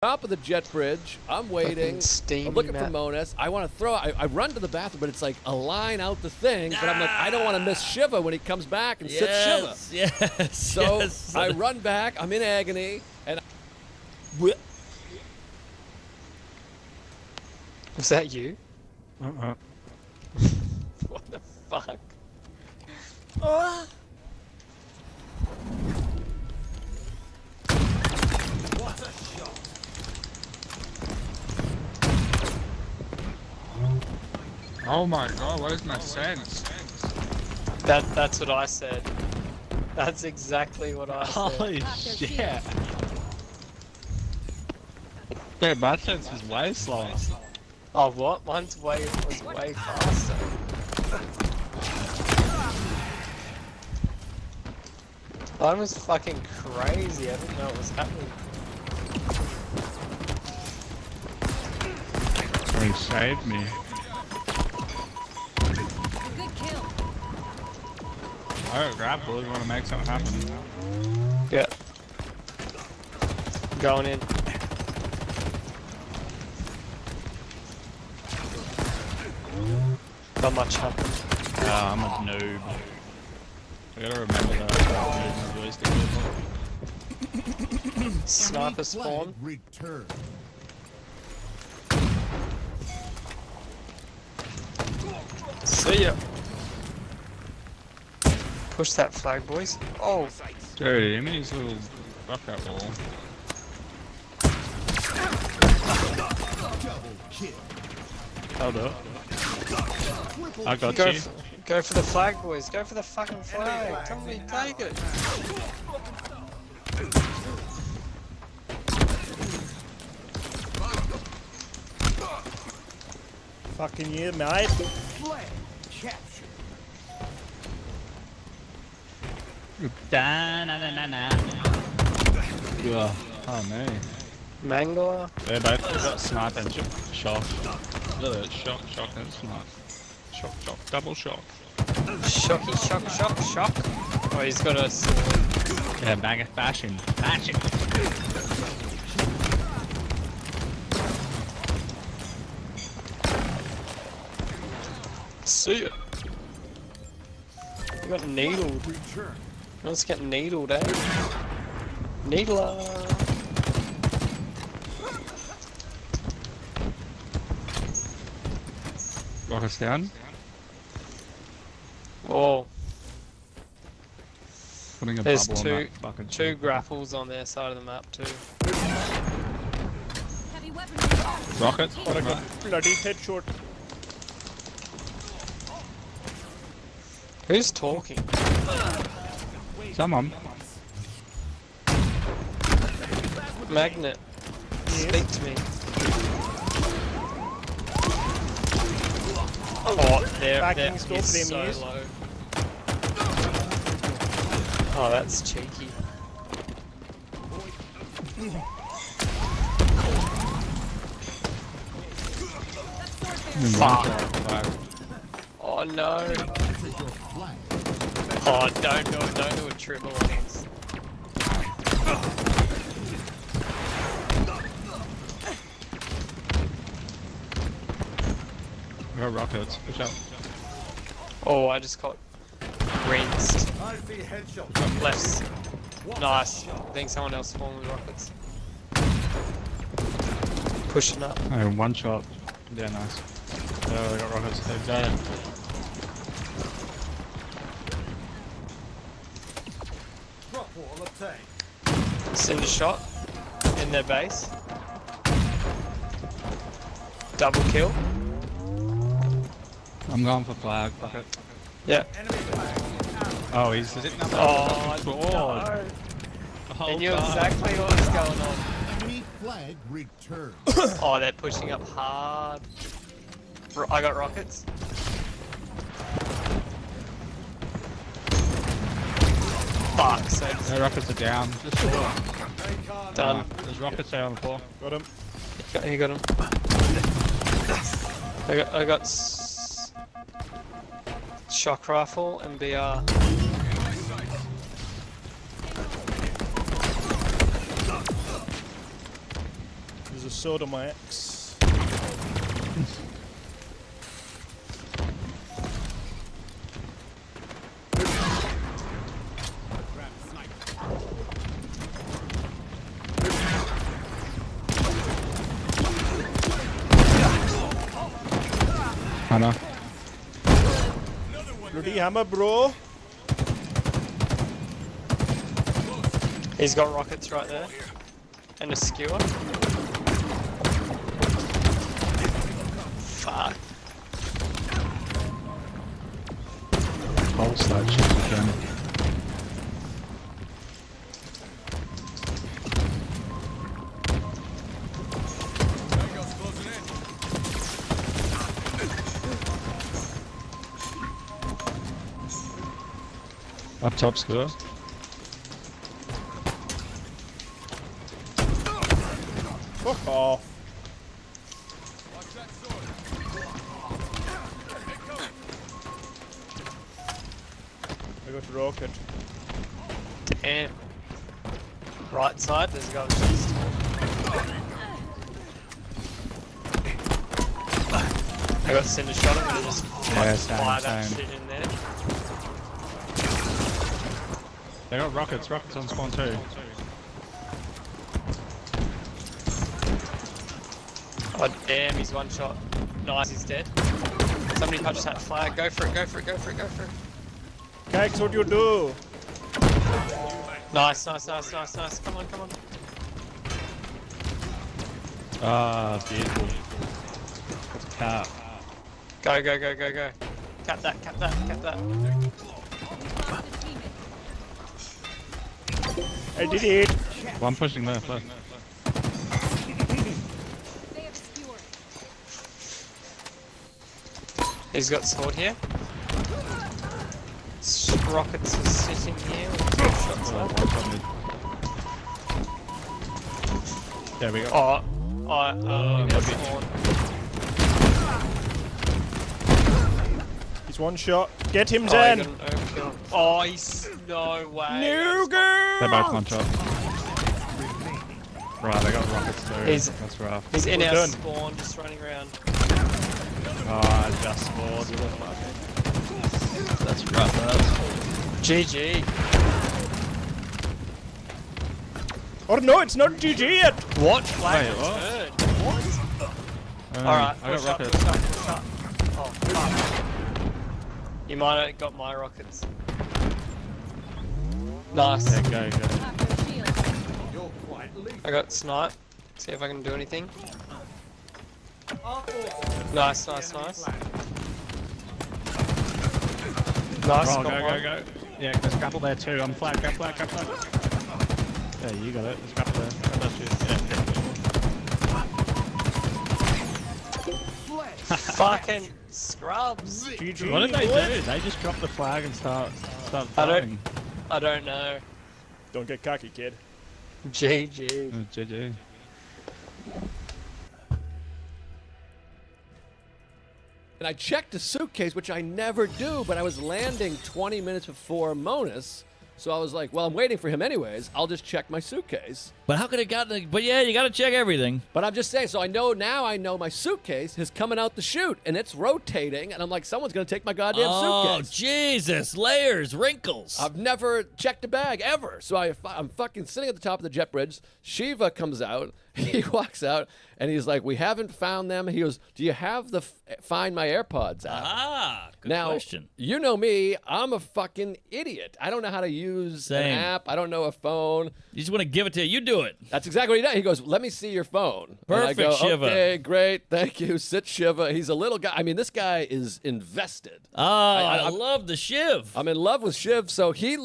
Top of the jet bridge. I'm waiting. I'm looking for Monas. I want to throw. I run to the bathroom, but it's like a line out the thing. But I'm like, I don't want to miss Shiva when he comes back and sits Shiva. Yes. So I run back. I'm in agony, and was that you? Uh-uh. What the fuck? What a shot! Oh my god, where's my sense? That's what I said. That's exactly what I said. Holy shit. Yeah, my sense was way slower. Oh what? Mine's was way faster. Mine was fucking crazy. I didn't know what was happening. He saved me. Good kill. Alright, grapple, you wanna make something happen. Yeah. Going in. Not much happened. I'm a noob. I gotta remember that. Sniper spawn. Return. See ya. Push that flag, boys. Oh. Dude, him and his little rocket wall. Double kill. Hold up. I got Go, you. go for the flag, boys. Go for the fucking flag. Tell me, take it. Fucking you, mate. Flag capture. Da-na-na-na-na. Yeah. Oh man. Mangler. They both got snipe and shock. Look at that, shock, and snipe. Shock, double shock. Shocky, shock. Oh, he's got a sword. Yeah, bang it, bash him. See ya. You got needled. Return. Let's get needled, eh? Needler. Rockets down. Oh, Putting a there's bubble on two that fucking grapples on their side of the map too. Heavy weapons. Rocket. What a good bloody headshot. Who's talking? Someone. Magnet. Speak to me. Oh, Backing they're scope, he's so them use. low. Oh, that's cheeky. Fuck. Oh no. Take your flag. Oh, don't do a triple on us. We got rockets. Push up. Oh, I just got rinsed. I see headshot. Left. Nice. I think someone else spawned with rockets. Pushing up. Oh, one shot. Yeah, nice. Oh, we got rockets. They're dead. Drop wall obtained. Send a shot in their base. Double kill. I'm going for flag. Rocket. Yeah. Enemy flag. Oh, he's sitting up. Oh, Forward. no. The whole They knew time. exactly what was going on. Enemy flag return. Oh, they're pushing up hard. I got rockets. Fuck, so No, rockets are down. Just forward. done. There's rockets there on the floor. Got him. You got him. I got shock rifle and BR. There's a sword on my axe. Hammer. Bloody hammer, bro. He's got rockets right there. And a skewer. Fuck. Pulse that shit again. Up top, Scooter. Fuck off. I got the rocket. Damn. Right side, there's a guy with chest. I got cinder shot him and just Yeah, fire that same. shit in there. They got rockets on spawn too. Oh damn, he's one shot. Nice, he's dead. Somebody touched that flag. Go for it, go for it, go for it, go for it. Kags, what do you do? Nice, nice, nice, nice, nice. Come on, come on. Ah, beautiful. That's a cap. Go, go, go, go, go. Cap that, cap that, cap that. I did it. One pushing left. They have a skewer. He's got sword here. Rockets are sitting here with 2 shots left. There we go. Oh, there's sword. He's one shot. Get him, Oh, Zen. he got an overkill. Oh, he's no way. No girl. They're both one shot. Right, they got rockets too. He's- That's rough. He's in We're our done. spawn, just running around. Oh, I just spawned. That's rough. GG. Oh no, it's not GG yet. What? Flag Wait, what? returned. Alright, I got push up, rockets. push up, push up. Oh, fuck. You might have got my rockets. Nice. Yeah, go. Tap their shield. You're quite lethal. I got snipe. See if I can do anything. Our forces Nice, the nice, enemy nice. flag. Nice, Oh, got one. go. Yeah, there's grapple there too. I'm flag. Yeah, you got it. There's grapple there. That's you. Fucking scrubs. GG. What did they do? They just dropped the flag and start I fighting. I don't know. Don't get cocky, kid. GG. GG. And I checked the suitcase, which I never do, but I was landing 20 minutes before Monas. So I was like, well, I'm waiting for him anyways. I'll just check my suitcase. But how could it gotten? But yeah, you got to check everything. But I'm just saying, so I know my suitcase is coming out the chute and it's rotating. And I'm like, someone's going to take my goddamn Oh suitcase. Jesus! Layers, wrinkles. I've never checked a bag ever. So I'm fucking sitting at the top of the jet bridge. Shiva comes out. He walks out and he's like, we haven't found them. He goes, do you have the Find My AirPods app? Ah, good Now, question. you know me. I'm a fucking idiot. I don't know how to use Same. an app. I don't know a phone. You just want to give it to you. You do it. That's exactly what he does. He goes, let me see your phone. Perfect, and I go, Shiva. Okay, great. Thank you. Sit Shiva. He's a little guy. I mean, this guy is invested. Oh, I love the shiv. I'm in love with Shiv. So he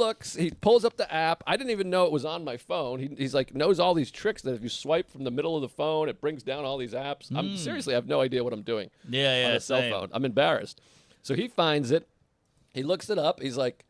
pulls up the app. I didn't even know it was on my phone. He's like, knows all these tricks that if you swipe from the middle of the phone, it brings down all these apps. I'm seriously, I have no idea what I'm doing yeah, on a cell same. phone. I'm embarrassed. So he finds it. He looks it up. He's like,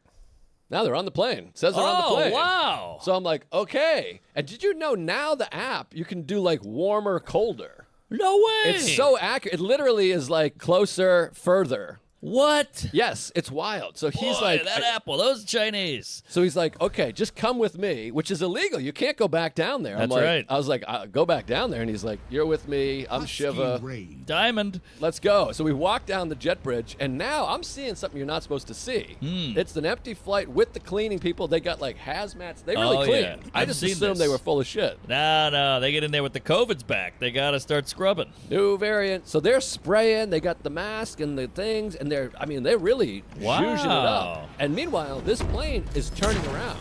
now they're on the plane. It says they're on the Oh plane. wow! So I'm like, okay. And did you know now the app, you can do like warmer, colder. No way! It's so accurate. It literally is like closer, further. What? Yes, it's wild. So he's Boy, like, that apple, those Chinese. so he's like, okay, just come with me, which is illegal. You can't go back down there. I'm That's like, right. I was like, go back down there, and he's like, you're with me. I'm Shiva. Diamond. Let's go. So we walk down the jet bridge, and now I'm seeing something you're not supposed to see. It's an empty flight with the cleaning people. They got like hazmats. They really Oh, clean. yeah. I I've just seen assumed this. they were full of shit. No, they get in there with the COVID's back. They got to start scrubbing. New variant. So they're spraying. They got the mask and the things, and they're really zhuzhing it Wow. up. And meanwhile, this plane is turning around.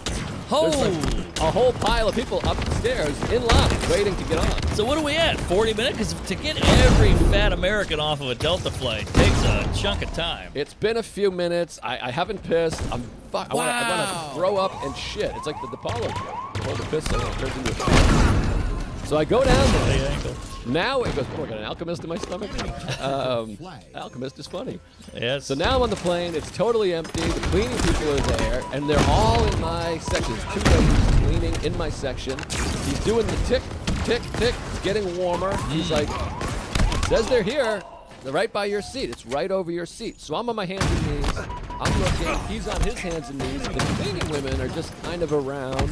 Oh. There's like a whole pile of people upstairs in line waiting to get on. So what are we at? 40 minutes? Because to get every fat American off of a Delta flight takes a chunk of time. It's been a few minutes. I haven't pissed. I want Wow. to throw up and shit. It's like the DePaulo joke. Before the piss turns into a shit. So I go down there. Now it goes, oh, I got an alchemist in my stomach. Alchemist is funny. Yes. So now I'm on the plane. It's totally empty. The cleaning people are there, and they're all in my section. There's 2 ladies cleaning in my section. He's doing the tick, tick, tick. It's getting warmer. He's like, it says they're here. They're right by your seat. It's right over your seat. So I'm on my hands and knees. I'm looking. He's on his hands and knees. The cleaning women are just kind of around.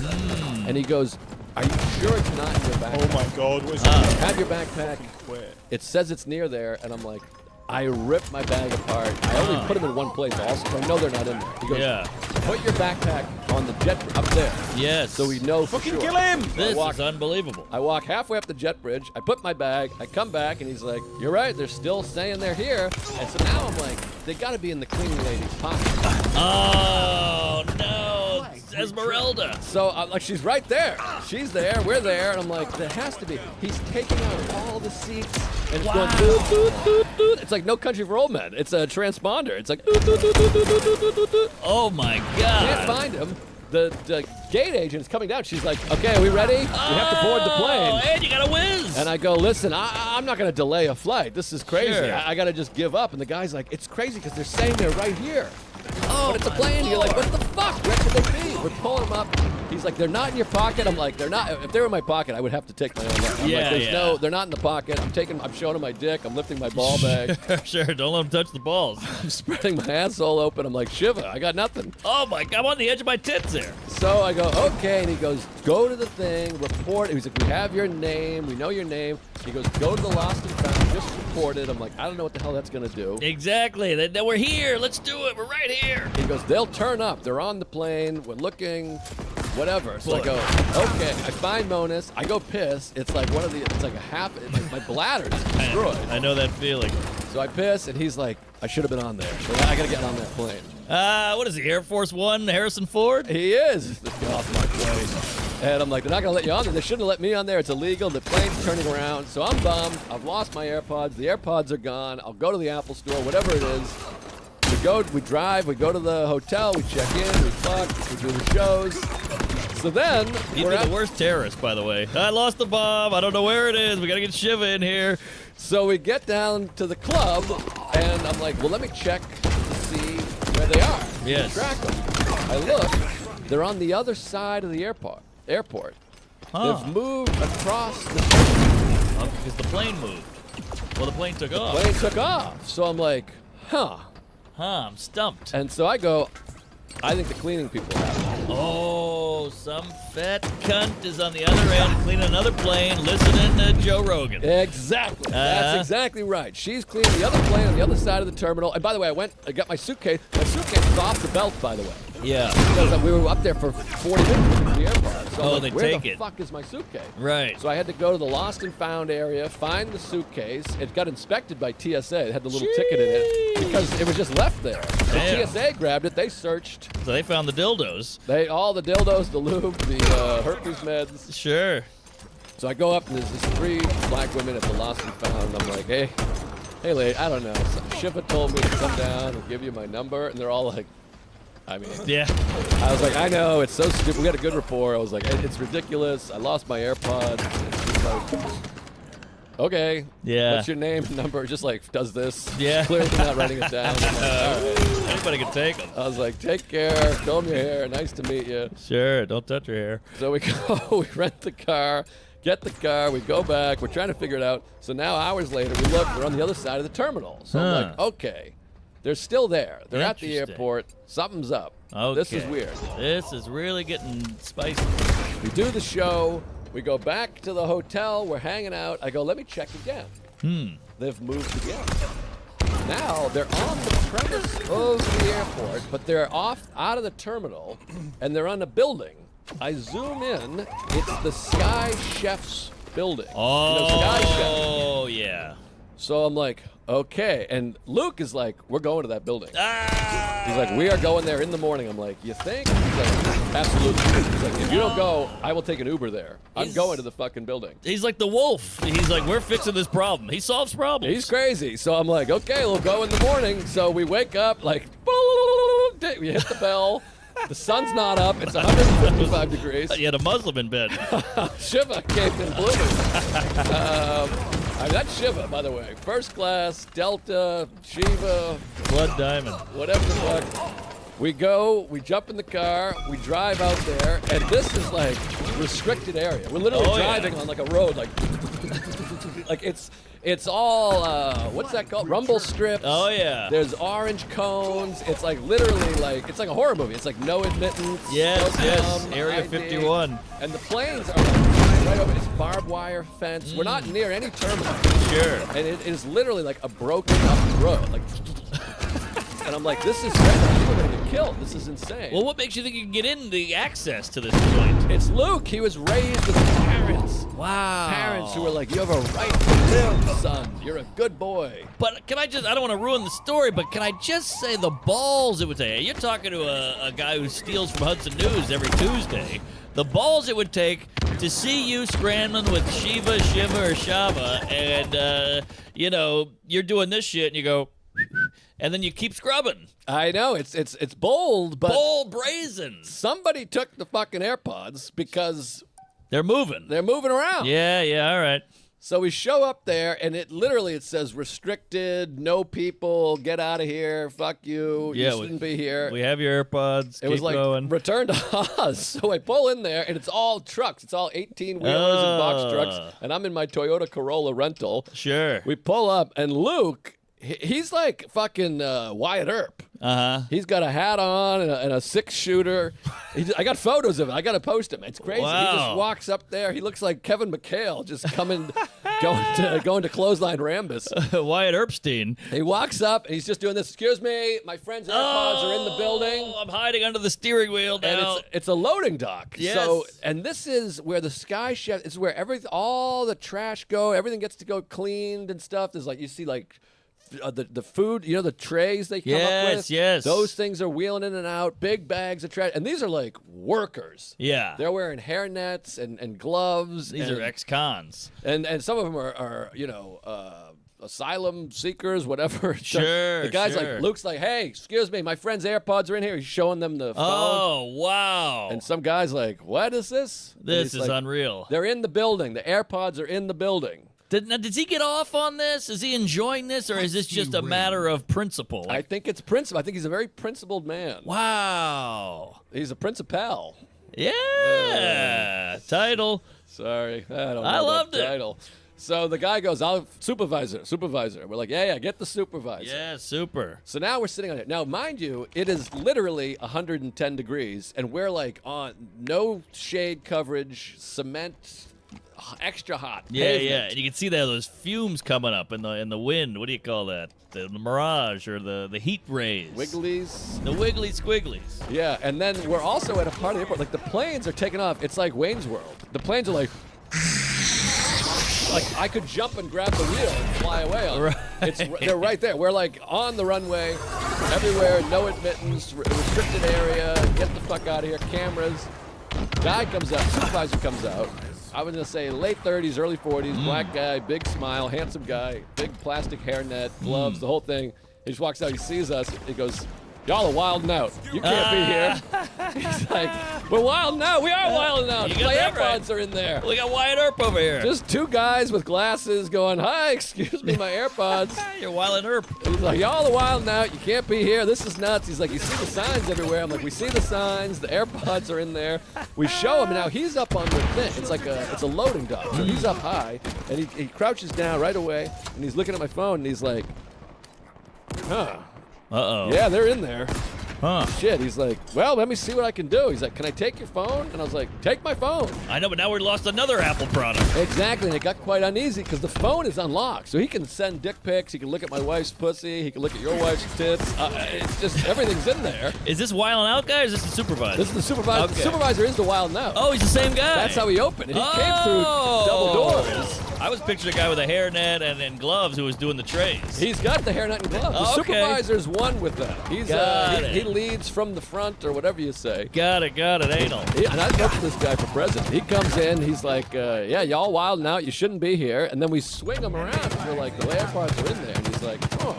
And he goes, are you sure it's not in your backpack? Oh my God, what is Have your backpack. Where? It says it's near there, and I'm like, I ripped my bag apart. I only put them in one place also, so I know they're not in there. He goes, Yeah. put your backpack on the jet up there. Yes. So we know for Fucking sure. kill him! This walk- is unbelievable. I walk halfway up the jet bridge. I put my bag. I come back, and he's like, you're right. They're still saying they're here. And so now I'm like, they got to be in the cleaning lady's pocket. Oh, no. It's Esmeralda. So like, she's right there. She's there. We're there. And I'm like, there has to be. He's taking out all the seats. And it's going, doot, doot, doot, doot. It's like No Country for Old Men. It's a transponder. It's like, doot, doot, doot, doot, doot, doot, doot, doot, doot. Oh, my Can't God. find him. The gate agent is coming down. She's like, okay, are we ready? We have to board the Oh, plane. and you got a whiz. And I go, listen, I'm not going to delay a flight. This is crazy. Sure. I got to just give up. And the guy's like, it's crazy because they're saying they're right here. Oh, But it's a my plane. You're like, Lord. what the fuck? Where could they be? We're pulling them up. He's like, they're not in your pocket. I'm like, they're not. If they were in my pocket, I would have to take my own life. I'm Yeah, like, there's yeah. no, they're not in the pocket. I'm showing him my dick. I'm lifting my ball bag. Sure, don't let him touch the balls. I'm spreading my asshole open. I'm like, Shiva, I got nothing. Oh, my God. I'm on the edge of my tits there. So I go, okay. And he goes, go to the thing, report. He's like, we have your name. We know your name. He goes, go to the lost and found. Just report it. I'm like, I don't know what the hell that's going to do. Exactly. We're here. Let's do it. We're right here. He goes, they'll turn up. They're on the plane. We're looking, whatever. So I Boy. go, okay. I find Monas. I go piss. It's like it's like a half, it's like my bladder is destroyed. I know that feeling. So I piss, and he's like, I should have been on there. So I got to get on that plane. What is he, Air Force One, Harrison Ford? He is. Let's get off my plane. And I'm like, they're not going to let you on there. They shouldn't have let me on there. It's illegal. The plane's turning around. So I'm bummed. I've lost my AirPods. The AirPods are gone. I'll go to the Apple store, whatever it is. We drive, we go to the hotel, we check in, we fuck, we do the shows. So then, You'd we're be at- the worst terrorist, by the way. I lost the bomb. I don't know where it is. We got to get Shiva in here. so we get down to the club, and I'm like, well, let me check to see where they are. Yes. Track them. I look, they're on the other side of the airport. Huh. They've moved across the Because the plane moved. Well, the plane took off. plane took off. So I'm like, huh. Huh, I'm stumped. And so I go, I think the cleaning people have it. Oh, some fat cunt is on the other end cleaning another plane, listening to Joe Rogan. Exactly. That's Uh-huh. exactly right. She's cleaning the other plane on the other side of the terminal. And by the way, I got my suitcase. My suitcase is off the belt, by the way. Yeah. Because we were up there for 40 minutes at the airport. So I'm Oh, like, they where take the it. fuck is my suitcase? Right. So I had to go to the lost and found area, find the suitcase. It got inspected by TSA. It had the little ticket in it because it was just left there. The Damn. TSA grabbed it. They searched. So they found the dildos. All the dildos, the lube, the herpes meds. Sure. So I go up and there's these 3 black women at the lost and found. I'm like, hey lady, I don't know. Shiva told me to come down and give you my number. And they're all like, I mean, Yeah. I was like, I know, it's so stupid. We got a good rapport. I was like, it's ridiculous. I lost my AirPods. It's just like, okay. Yeah. What's your name, number? Just like, does this. Yeah. Clearly not writing it down. I'm like, all right. Anybody can take them. I was like, take care. Comb your hair. Nice to meet you. Sure. Don't touch your hair. So we go, we rent the car, get the car, we go back. We're trying to figure it out. So now, hours later, we look. We're on the other side of the terminal. So I'm like, okay. They're still there. They're at the Interesting. airport. Something's up. Okay. This is weird. This is really getting spicy. We do the show. We go back to the hotel. We're hanging out. I go, let me check again. They've moved again. Now they're on the premise of the airport, but they're off out of the terminal, and they're on a building. I zoom in. It's the Sky Chef's building. Oh, You know, Sky Chef. yeah. So I'm like, okay. And Luke is like, we're going to that building. Ah! He's like, we are going there in the morning. I'm like, you think? He's like, absolutely. He's like, if you don't go, I will take an Uber there. I'm He's- going to the fucking building. He's like the wolf. He's like, we're fixing this problem. He solves problems. He's crazy. So I'm like, okay, we'll go in the morning. So we wake up, like, we hit the bell. The sun's not up. It's 155 degrees. You had a Muslim in bed. Shiva came in blooming. That's Shiva, by the way. First class, Delta, Shiva, Blood diamond. whatever the fuck. We go, we jump in the car, we drive out there, and this is like restricted area. We're literally Oh, yeah. driving on like a road, like it's all what's that called? Rumble strips. Oh, yeah. There's orange cones. It's like literally like it's like a horror movie. It's like no admittance. Yes, no yes. come, Area ID. 51. And the planes are like right over. It's barbed wire fence. We're not near any terminal. Sure. And it is literally like a broken up road. Like, and I'm like, this is people are gonna get killed. This is insane. Well, what makes you think you can get in the access to this point? It's Luke. He was raised with parents. Wow. Parents who were like, you have a right to live, son. You're a good boy. But can I just, I don't want to ruin the story, but can I just say the balls it would take? You're talking to a guy who steals from Hudson News every Tuesday. The balls it would take to see you scrambling with Shiva, or Shava, and, you're doing this shit, and you go, and then you keep scrubbing. I know it's bold, but Bold brazen. somebody took the fucking AirPods because They're moving. they're moving around. Yeah, all right. So we show up there, and it says restricted, no people, get out of here, fuck you, Yeah, you shouldn't be here. We have your AirPods. It was like going. return to Oz. So I pull in there, and it's all trucks. It's all 18-wheelers and box trucks, and I'm in my Toyota Corolla rental. Sure. We pull up, and Luke, he's like fucking Wyatt Earp. Uh-huh. He's got a hat on and a 6-shooter. I got photos of it. I got to post him. It's crazy. He Wow. just walks up there. He looks like Kevin McHale just going to clothesline Rambus. Wyatt Earpstein. He walks up and he's just doing this. Excuse me, my friend's AirPods are in the building. Oh, I'm hiding under the steering wheel now. And it's a loading dock. Yes. So, and this is where the Sky Chef. It's where all the trash go. Everything gets to go cleaned and stuff. There's like you see like the food. You know the trays they come up with. Yes. Those things are wheeling in and out. Big bags of trash, and these are like workers. Yeah. They're wearing hairnets and gloves. These and, are ex-cons. and some of them are asylum seekers, whatever. Sure, The guy's sure. like, Luke's like, hey, excuse me, my friend's AirPods are in here. He's showing them the phone. Oh, wow. And some guy's like, what is this? And This he's is like, unreal. They're in the building. The AirPods are in the building. Does he get off on this? Is he enjoying this, or is this just a matter of principle? I think it's principle. I think he's a very principled man. Wow. He's a principal. Yeah. Title. Sorry. I don't know I about loved it. title. So the guy goes, I'll supervisor. We're like, yeah, get the supervisor. Yeah, super. So now we're sitting on it. Now, mind you, it is literally 110 degrees, and we're like on no shade coverage, cement, extra hot. Yeah, pavement. yeah. And you can see there those fumes coming up in the wind. What do you call that? The mirage or the heat rays. Wigglies. The wiggly squigglies. Yeah, and then we're also at a part of the airport. Like the planes are taking off. It's like Wayne's World. The planes are like I could jump and grab the wheel and fly away on it. Right. They're right there. We're like on the runway, everywhere, no admittance, restricted area. Get the fuck out of here. Cameras. Guy comes out. Supervisor comes out. I was gonna say late 30s, early 40s. Black guy, big smile, handsome guy, big plastic hairnet, gloves, the whole thing. He just walks out. He sees us. He goes, "Y'all are wilding out. You can't be here." He's like, "We're wilding out. We are wilding out. You got My that AirPods right. are in there." We got Wyatt Earp over here. Just two guys with glasses going, "Hi, excuse me, my AirPods." You're Wyatt Earp. He's like, "Y'all are wilding out. You can't be here. This is nuts." He's like, "You see the signs everywhere." I'm like, "We see the signs. The AirPods are in there." We show him, and now he's up on the thing. It's like it's a loading dock. So he's up high, and he crouches down right away, and he's looking at my phone, and he's like, "Huh." Uh-oh. Yeah, they're in there. Huh. Shit, he's like, well, let me see what I can do. He's like, can I take your phone? And I was like, take my phone. I know, but now we lost another Apple product. Exactly, and it got quite uneasy because the phone is unlocked. So he can send dick pics, he can look at my wife's pussy, he can look at your wife's tits. It's just, everything's in there. Is this Wildin' Out guy or is this the supervisor? This is the supervisor. Okay. The supervisor is the Wild Now. Oh, he's the same guy. That's how he opened it. He came through double doors. I was picturing a guy with a hairnet and gloves who was doing the trays. He's got the hairnet and gloves. The Okay. supervisor's one with that. He's he leads from the front or whatever you say. Got it, anal. And I voted for this guy for president. He comes in, he's like, yeah, y'all wilding out, you shouldn't be here. And then we swing him around. And we're like, the AirPods are in there. And he's like, oh.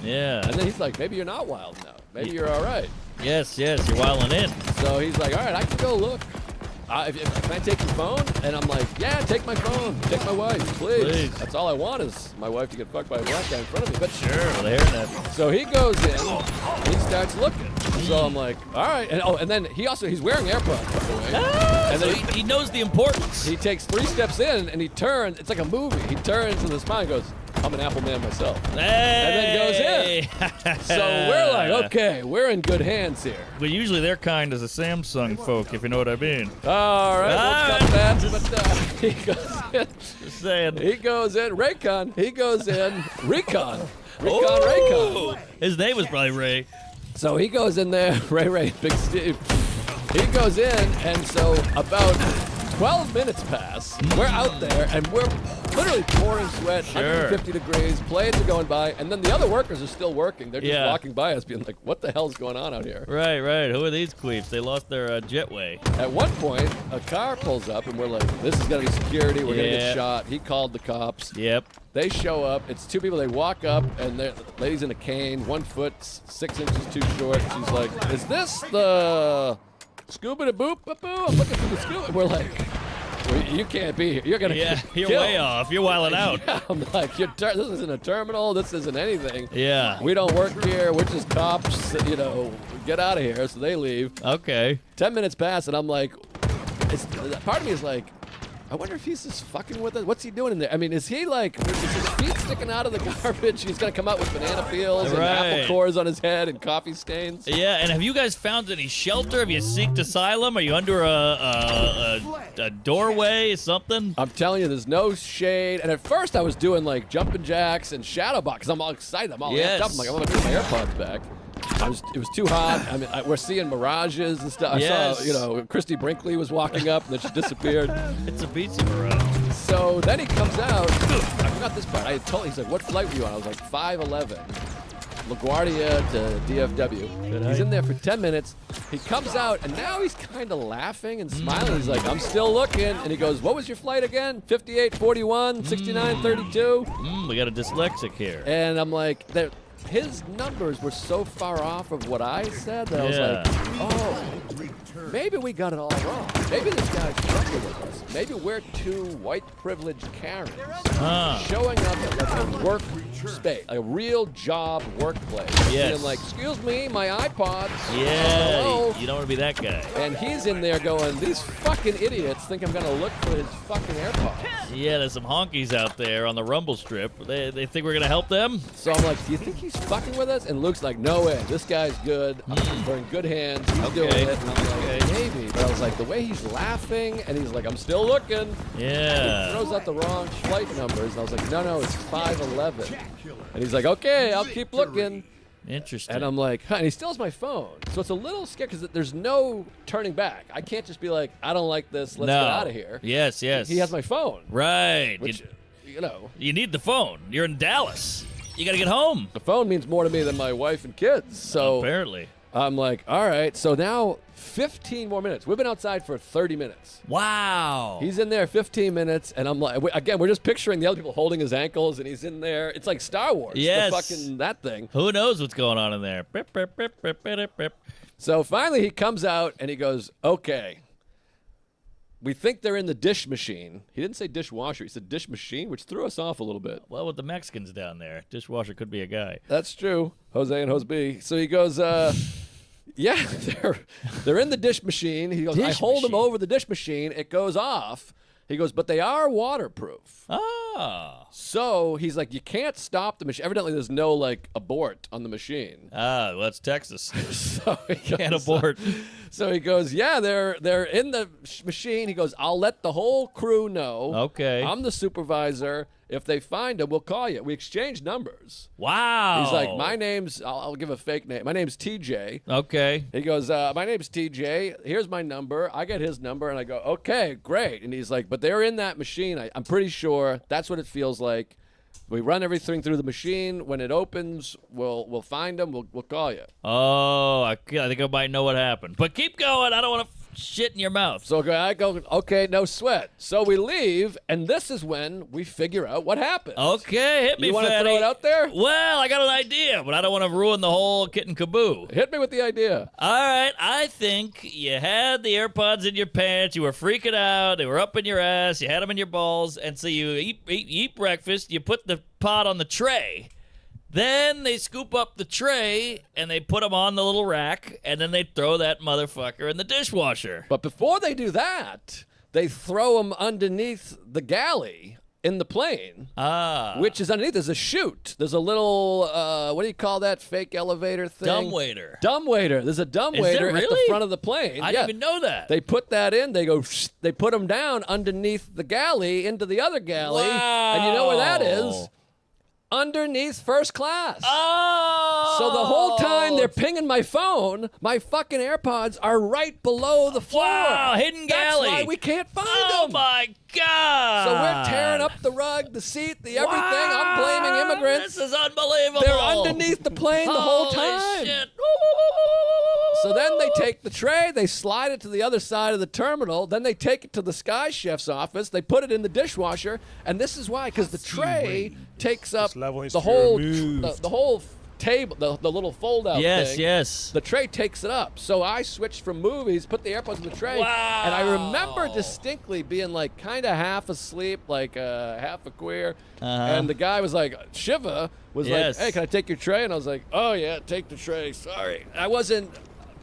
Yeah. And then he's like, maybe you're not wild now. Maybe you're all right. Yes, you're wilding in. So he's like, all right, I can go look. Can I take your phone? And I'm like, yeah, take my phone. Take my wife, please. That's all I want is my wife to get fucked by a black guy in front of me. But Sure, with a hairnet. so he goes in, he starts looking. So I'm like, all right. And then he's wearing AirPods, by the way. And So then he knows the importance. he takes 3 steps in and he turns. It's like a movie. He turns and the smile goes, I'm an Apple man myself. Hey! And then goes in. So we're like, okay, we're in good hands here. But usually they're kind as a Samsung folk, if you know what I mean. All right, we'll cut that. But he goes in. Just saying. He goes in. Raycon. He goes in. Recon. Oh! Raycon. His name was probably Ray. So he goes in there. Ray, Big Steve. He goes in, and so about 12 minutes pass. We're out there, and we're literally pouring sweat, Sure. 150 degrees. Planes are going by, and then the other workers are still working. They're just Yeah. walking by us, being like, "What the hell's going on out here?" Right. Who are these queefs? They lost their jetway. At one point, a car pulls up, and we're like, "This is gonna be security. We're gonna Yeah. get shot." He called the cops. Yep. They show up. It's 2 people. They walk up, and the lady's in a cane, 1 foot 6 inches too short. She's like, "Is this the scuba da boop ba boo? I'm looking for the scuba." We're like, well, "You can't be here. You're gonna Yeah, get you're killed." way off. You're wilding out. Yeah, I'm like, this isn't a terminal. This isn't anything. Yeah. We don't work here. We're just cops. Get out of here. So they leave. Okay. 10 minutes pass, and I'm like, part of me is like, I wonder if he's just fucking with us. What's he doing in there? I mean, is his feet sticking out of the garbage? He's gonna come out with banana peels and Right. apple cores on his head and coffee stains. Yeah, and have you guys found any shelter? Have you sought asylum? Are you under a doorway, something? I'm telling you, there's no shade. And at first, I was doing like jumping jacks and shadow box because I'm all excited. I'm all amped up. I'm like, I'm gonna get my AirPods back. It was too hot. I mean, we're seeing mirages and stuff. Yes. I saw, Christy Brinkley was walking up, and then she disappeared. It's a beachy mirage. So then he comes out. I forgot this part. He's like, "What flight were you on?" I was like, 511. LaGuardia to DFW. He's in there for 10 minutes. He comes out, and now he's kind of laughing and smiling. He's like, "I'm still looking." And he goes, "What was your flight again? 5841, 6932?" We got a dyslexic here. And I'm like, his numbers were so far off of what I said that I was like, oh, maybe we got it all wrong. Maybe this guy's fucking with us. Maybe we're 2 white privileged Karens showing up at like a work space, a real job workplace. Yes. And like, "Excuse me, my iPods." Yeah, Hello. you don't want to be that guy. And he's in there going, "These fucking idiots think I'm gonna look for his fucking AirPods." Yeah, there's some honkies out there on the Rumble Strip. They think we're gonna help them? So I'm like, "Do you think he's fucking with us?" And Luke's like, "No way. This guy's good. We're in good hands. He's doing it." And I'm like, maybe. But I was like, the way he's laughing, and he's like, "I'm still looking." He Yeah. throws out the wrong flight numbers. And I was like, no, it's 511. And he's like, "Okay, I'll keep looking." Interesting. And I'm like, huh. And he still has my phone. So it's a little scary because there's no turning back. I can't just be like, "I don't like this. Let's get out of here." Yes. He has my phone. Right. Which, You need the phone. You're in Dallas. You got to get home. the phone means more to me than my wife and kids. So Apparently. I'm like, all right. So now 15 more minutes. We've been outside for 30 minutes. Wow. He's in there 15 minutes, and I'm like, again, we're just picturing the other people holding his ankles, and he's in there. It's like Star Wars. Yes. The fucking that thing. Who knows what's going on in there? Bip, bip, bip, bip, bip, bip. So finally he comes out, and he goes, "Okay, we think they're in the dish machine." He didn't say dishwasher. He said dish machine, which threw us off a little bit. Well, with the Mexicans down there, dishwasher could be a guy. That's true. Jose and Jose B. So he goes, yeah, they're in the dish machine. He goes, "I hold them over the dish machine. It goes off." He goes, "But they are waterproof." Ah. So he's like, you can't stop the machine. Evidently, there's no like abort on the machine. Ah, well, that's Texas. So he Can't goes, abort. So he goes, yeah, they're in the machine. He goes, I'll let the whole crew know. Okay. I'm the supervisor. If they find him, we'll call you. We exchange numbers. Wow. He's like, my name's, I'll give a fake name. My name's TJ. Okay. He goes, my name's TJ. Here's my number. I get his number, and I go, okay, great. And he's like, but they're in that machine. I'm pretty sure that's what it feels like. We run everything through the machine. When it opens, we'll find them. We'll call you. Oh, I think I might know what happened. But keep going. I don't want to shit in your mouth. So I go, okay, no sweat. So we leave, and this is when we figure out what happened. Okay, hit me, You want to fatty. throw it out there? Well, I got an idea, but I don't want to ruin the whole kit and caboodle. Hit me with the idea. All right, I think you had the AirPods in your pants. You were freaking out. They were up in your ass. You had them in your balls. And so you eat breakfast. You put the pot on the tray. Then they scoop up the tray and they put them on the little rack. And then they throw that motherfucker in the dishwasher. But before they do that, they throw them underneath the galley in the plane, which is underneath. There's a chute. There's a little, what do you call that fake elevator thing? Dumbwaiter. Dumbwaiter. There's a dumbwaiter there at the really? front of the plane. I didn't even know that. They put that in. They go. They put them down underneath the galley into the other galley. Wow. And you know where that is? Underneath first class. Oh! So the whole time they're pinging my phone, my fucking AirPods are right below the floor. Wow, hidden galley. That's why we can't find Oh them. my God! So we're tearing up the rug, the seat, the everything. I'm blaming Wow, immigrants. This is unbelievable. They're underneath the plane the whole Holy time. Shit. So then they take the tray, they slide it to the other side of the terminal, then they take it to the Sky Chef's office, they put it in the dishwasher, and this is why, because the tray takes up level is the to whole remove. the whole table, the little fold-out Yes, thing. yes. The tray takes it up. So I switched from movies, put the AirPods in the tray, and I remember distinctly being like kind of half asleep, like half a queer. And the guy was like, Shiva was Yes. like, hey, can I take your tray? And I was like, oh yeah, take the tray. Sorry. I wasn't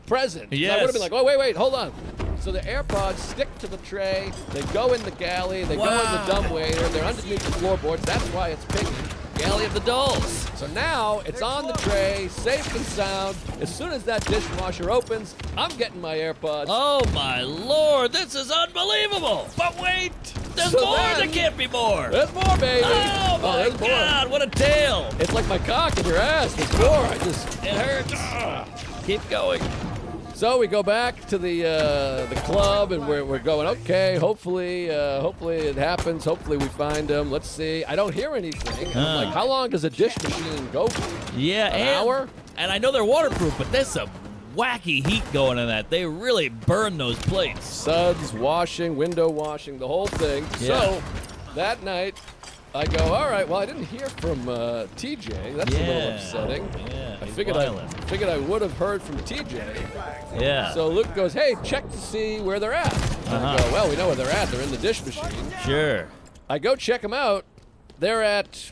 present. I would Yes. have been like, oh, wait, hold on. So the AirPods stick to the tray. They go in the galley. They go in the dumbwaiter. They're underneath the floorboards. That's why it's pinging. Galley of the Dolls. So now it's on the tray, safe and sound. As soon as that dishwasher opens, I'm getting my AirPods. Oh my Lord, this is unbelievable. But wait, there's So more. then- There can't be more. There's more, baby. Oh my there's more. God, what a tale. It's like my cock in your ass. There's more. It hurts. Keep going. So we go back to the club, and we're going, okay, hopefully it happens. Hopefully we find him. Let's see. I don't hear anything. And I'm like, how long does a dish machine go for? Yeah, An hour? And I know they're waterproof, but there's some wacky heat going in that. They really burn those plates. Suds, washing, window washing, the whole thing. Yeah. So that night, I go, all right, well, I didn't hear from TJ. That's a little upsetting. Yeah, I he's figured violent. I would have heard from TJ. Yeah. So Luke goes, hey, check to see where they're at. And I go, well, we know where they're at. They're in the dish machine. Sure. I go check them out. They're at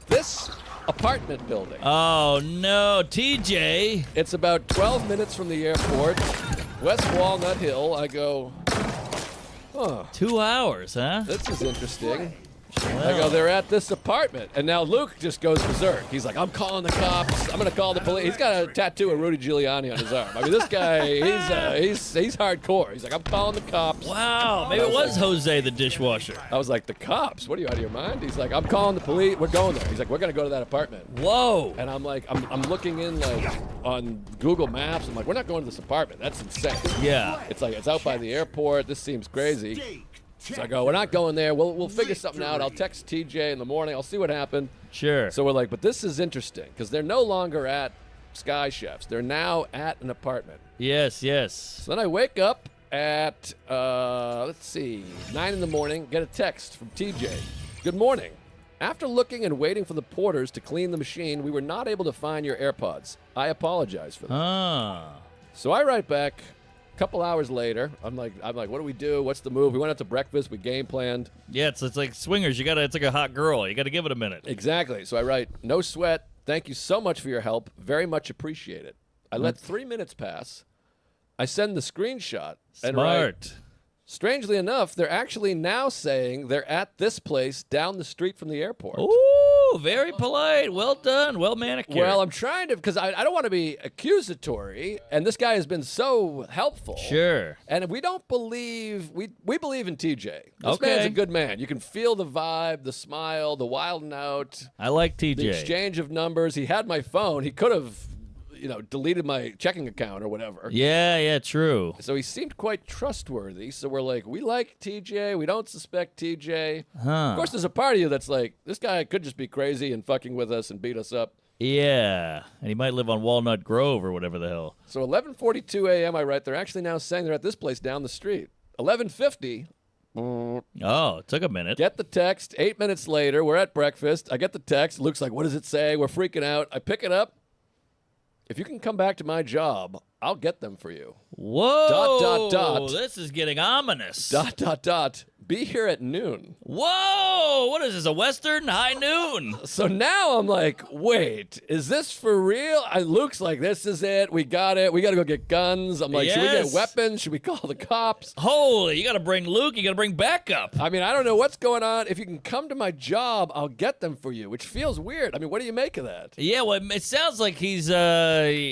this apartment building. Oh no, TJ. It's about 12 minutes from the airport, West Walnut Hill. I go, huh, 2 hours, huh? this is interesting. I go, they're at this apartment. And now Luke just goes berserk. He's like, I'm calling the cops. I'm going to call the police. He's got a tattoo of Rudy Giuliani on his arm. I mean, this guy, he's hardcore. He's like, I'm calling the cops. Wow, maybe it was Jose the dishwasher. I was like, the cops? What are you, out of your mind? He's like, I'm calling the police. We're going there. He's like, we're going to go to that apartment. Whoa. And I'm like, I'm looking in like on Google Maps. I'm like, we're not going to this apartment. That's insane. Yeah. It's like, it's out by the airport. This seems crazy. So I go, we're not going there. We'll figure something out. I'll text TJ in the morning. I'll see what happened. Sure. So we're like, but this is interesting because they're no longer at Sky Chefs. They're now at an apartment. Yes, yes. So then I wake up at, let's see, 9 in the morning, get a text from TJ. Good morning. After looking and waiting for the porters to clean the machine, we were not able to find your AirPods. I apologize for that. Ah. So I write back a couple hours later. I'm like, what do we do? What's the move? We went out to breakfast. We game planned. Yeah, it's like swingers. It's like a hot girl. You gotta give it a minute. Exactly. So I write, no sweat. Thank you so much for your help. Very much appreciate it. I let 3 minutes pass. I send the screenshot and write, Smart. Strangely enough, they're actually now saying they're at this place down the street from the airport. Ooh, very polite. Well done. Well manicured. Well, I'm trying to, because I don't want to be accusatory, and this guy has been so helpful. Sure. And we don't believe, we believe in TJ. This Okay. man's a good man. You can feel the vibe, the smile, the wilding out, I like TJ. the exchange of numbers. He had my phone. He could have, deleted my checking account or whatever. Yeah, true. So he seemed quite trustworthy. So we're like, we like TJ. We don't suspect TJ. Huh. Of course, there's a part of you that's like, this guy could just be crazy and fucking with us and beat us up. Yeah, and he might live on Walnut Grove or whatever the hell. So 11:42 a.m. I write. They're actually now saying they're at this place down the street. 11:50. Oh, it took a minute. Get the text. 8 minutes later, we're at breakfast. I get the text. Luke's like, what does it say? We're freaking out. I pick it up. If you can come back to my job, I'll get them for you. Whoa. This is getting ominous. ... Be here at noon. Whoa. What is this, a Western? High noon. So now I'm like, wait, is this for real? Luke's like, this is it. We got it. We got to go get guns. I'm like, should we get Yes. weapons? Should we call the cops? Holy, you got to bring Luke. You got to bring backup. I mean, I don't know what's going on. If you can come to my job, I'll get them for you, which feels weird. I mean, what do you make of that? Yeah, well, it sounds like he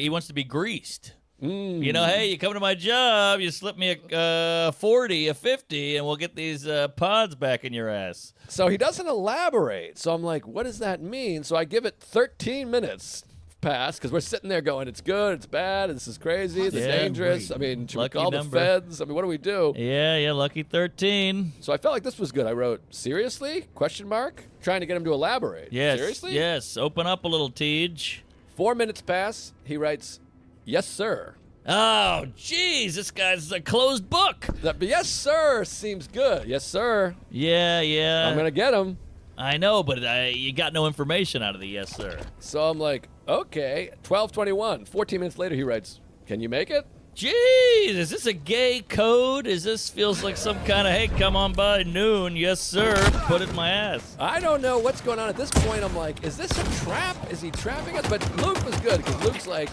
wants to be greased. You know, hey, you come to my job, you slip me a 40, a 50, and we'll get these pods back in your ass. So he doesn't elaborate. So I'm like, what does that mean? So I give it 13 minutes pass because we're sitting there going, it's good, it's bad, this is crazy, it's Yeah, dangerous. I mean, should lucky we call number. the feds? I mean, what do we do? Yeah, lucky 13. So I felt like this was good. I wrote, seriously? Question mark? Trying to get him to elaborate. Yes. Seriously? Yes. Open up a little, Tej. 4 minutes pass. He writes, yes, sir. Oh, jeez, this guy's a closed book. But yes, sir seems good. Yes, sir. Yeah. I'm going to get him. I know, but you got no information out of the yes, sir. So I'm like, okay. 12:21. 14 minutes later, he writes, can you make it? Jeez, is this a gay code? Is this feels like some kind of, hey, come on by noon, yes, sir, put it in my ass. I don't know what's going on at this point. I'm like, is this a trap? Is he trapping us? But Luke was good because Luke's like,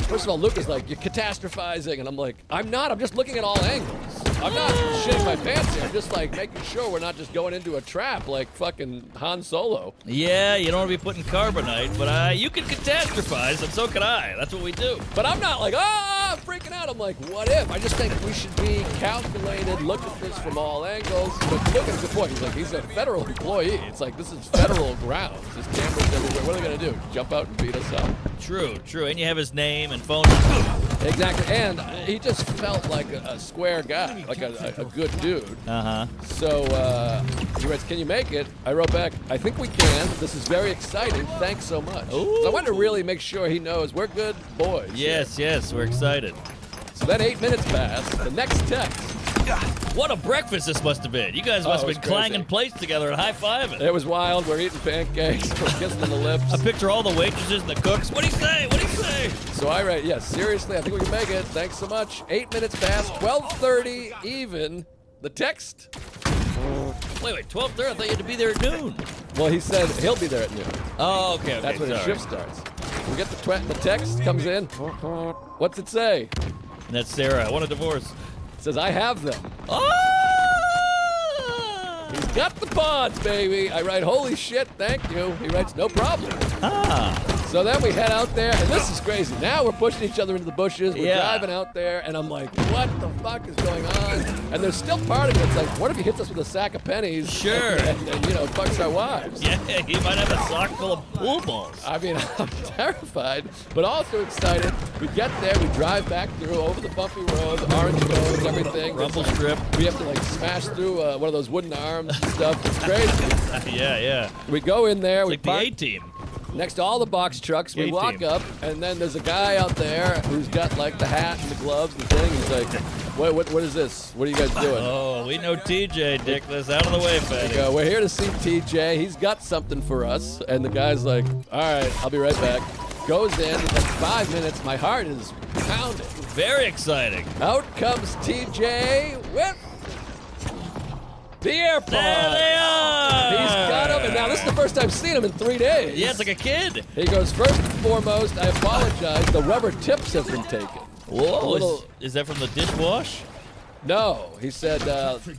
first of all, Luke is like, you're catastrophizing. And I'm like, I'm not. I'm just looking at all angles. I'm not shitting my pants here. I'm just like making sure we're not just going into a trap like fucking Han Solo. Yeah, you don't want to be putting carbonite, but you can catastrophize, and so can I. That's what we do. But I'm not like, I'm freaking out. I'm like, what if? I just think we should be calculated, look at this from all angles. But look at the point. He's like, he's a federal employee. It's like, this is federal grounds. There's cameras everywhere. What are they going to do? Jump out and beat us up? True. And you have his name and phone number. Exactly. And he just felt like a square guy, like a good dude. Uh-huh. So he writes, can you make it? I wrote back, I think we can. This is very exciting. Thanks so much. Ooh. So I wanted to really make sure he knows we're good boys. Yes, we're excited. So then 8 minutes pass. The next text. What a breakfast this must have been. You guys must it have was been clanging crazy. plates together and high-fiving. It was wild. We're eating pancakes. We're kissing on the lips. I picture all the waitresses and the cooks. What'd he say? So I write, yes, seriously, I think we can make it. Thanks so much. 8 minutes past, 12:30 even. The text. Wait, 12:30? I thought you had to be there at noon. Well, he said he'll be there at noon. Oh, okay, That's when his sorry. shift starts. We get the text comes in. What's it say? And that's Sarah. I want a divorce. It says, I have them. Oh! He's got the pods, baby. I write, holy shit, thank you. He writes, no problem. Ah. So then we head out there, and this is crazy. Now we're pushing each other into the bushes. We're driving out there, and I'm like, what the fuck is going on? And there's still part of me that's like, what if he hits us with a sack of pennies? Sure. And fucks our wives? Yeah, he might have a sock full of pool balls. I mean, I'm terrified, but also excited. We get there, we drive back through over the bumpy road, orange cones, everything. Rumble It's like, strip. we have to smash through one of those wooden arms and stuff. It's crazy. Yeah. We go in there, It's we like the park A-team. next to all the box trucks. We walk A-team. up, and then there's a guy out there who's got the hat and the gloves and the thing. He's like, what is this? What are you guys doing? Oh, we know TJ, Dick. That's out of the way, fatty. We're here to see TJ. He's got something for us. And the guy's like, all right, I'll be right back. Goes in. It's like 5 minutes. My heart is pounding. Very exciting. Out comes TJ with the AirPods. There they are. He's got them. And now this is the first time I've seen him in 3 days. Yeah, it's like a kid. He goes, first and foremost, I apologize. The rubber tips have been taken. Whoa, little- is that from the dishwash? No, he said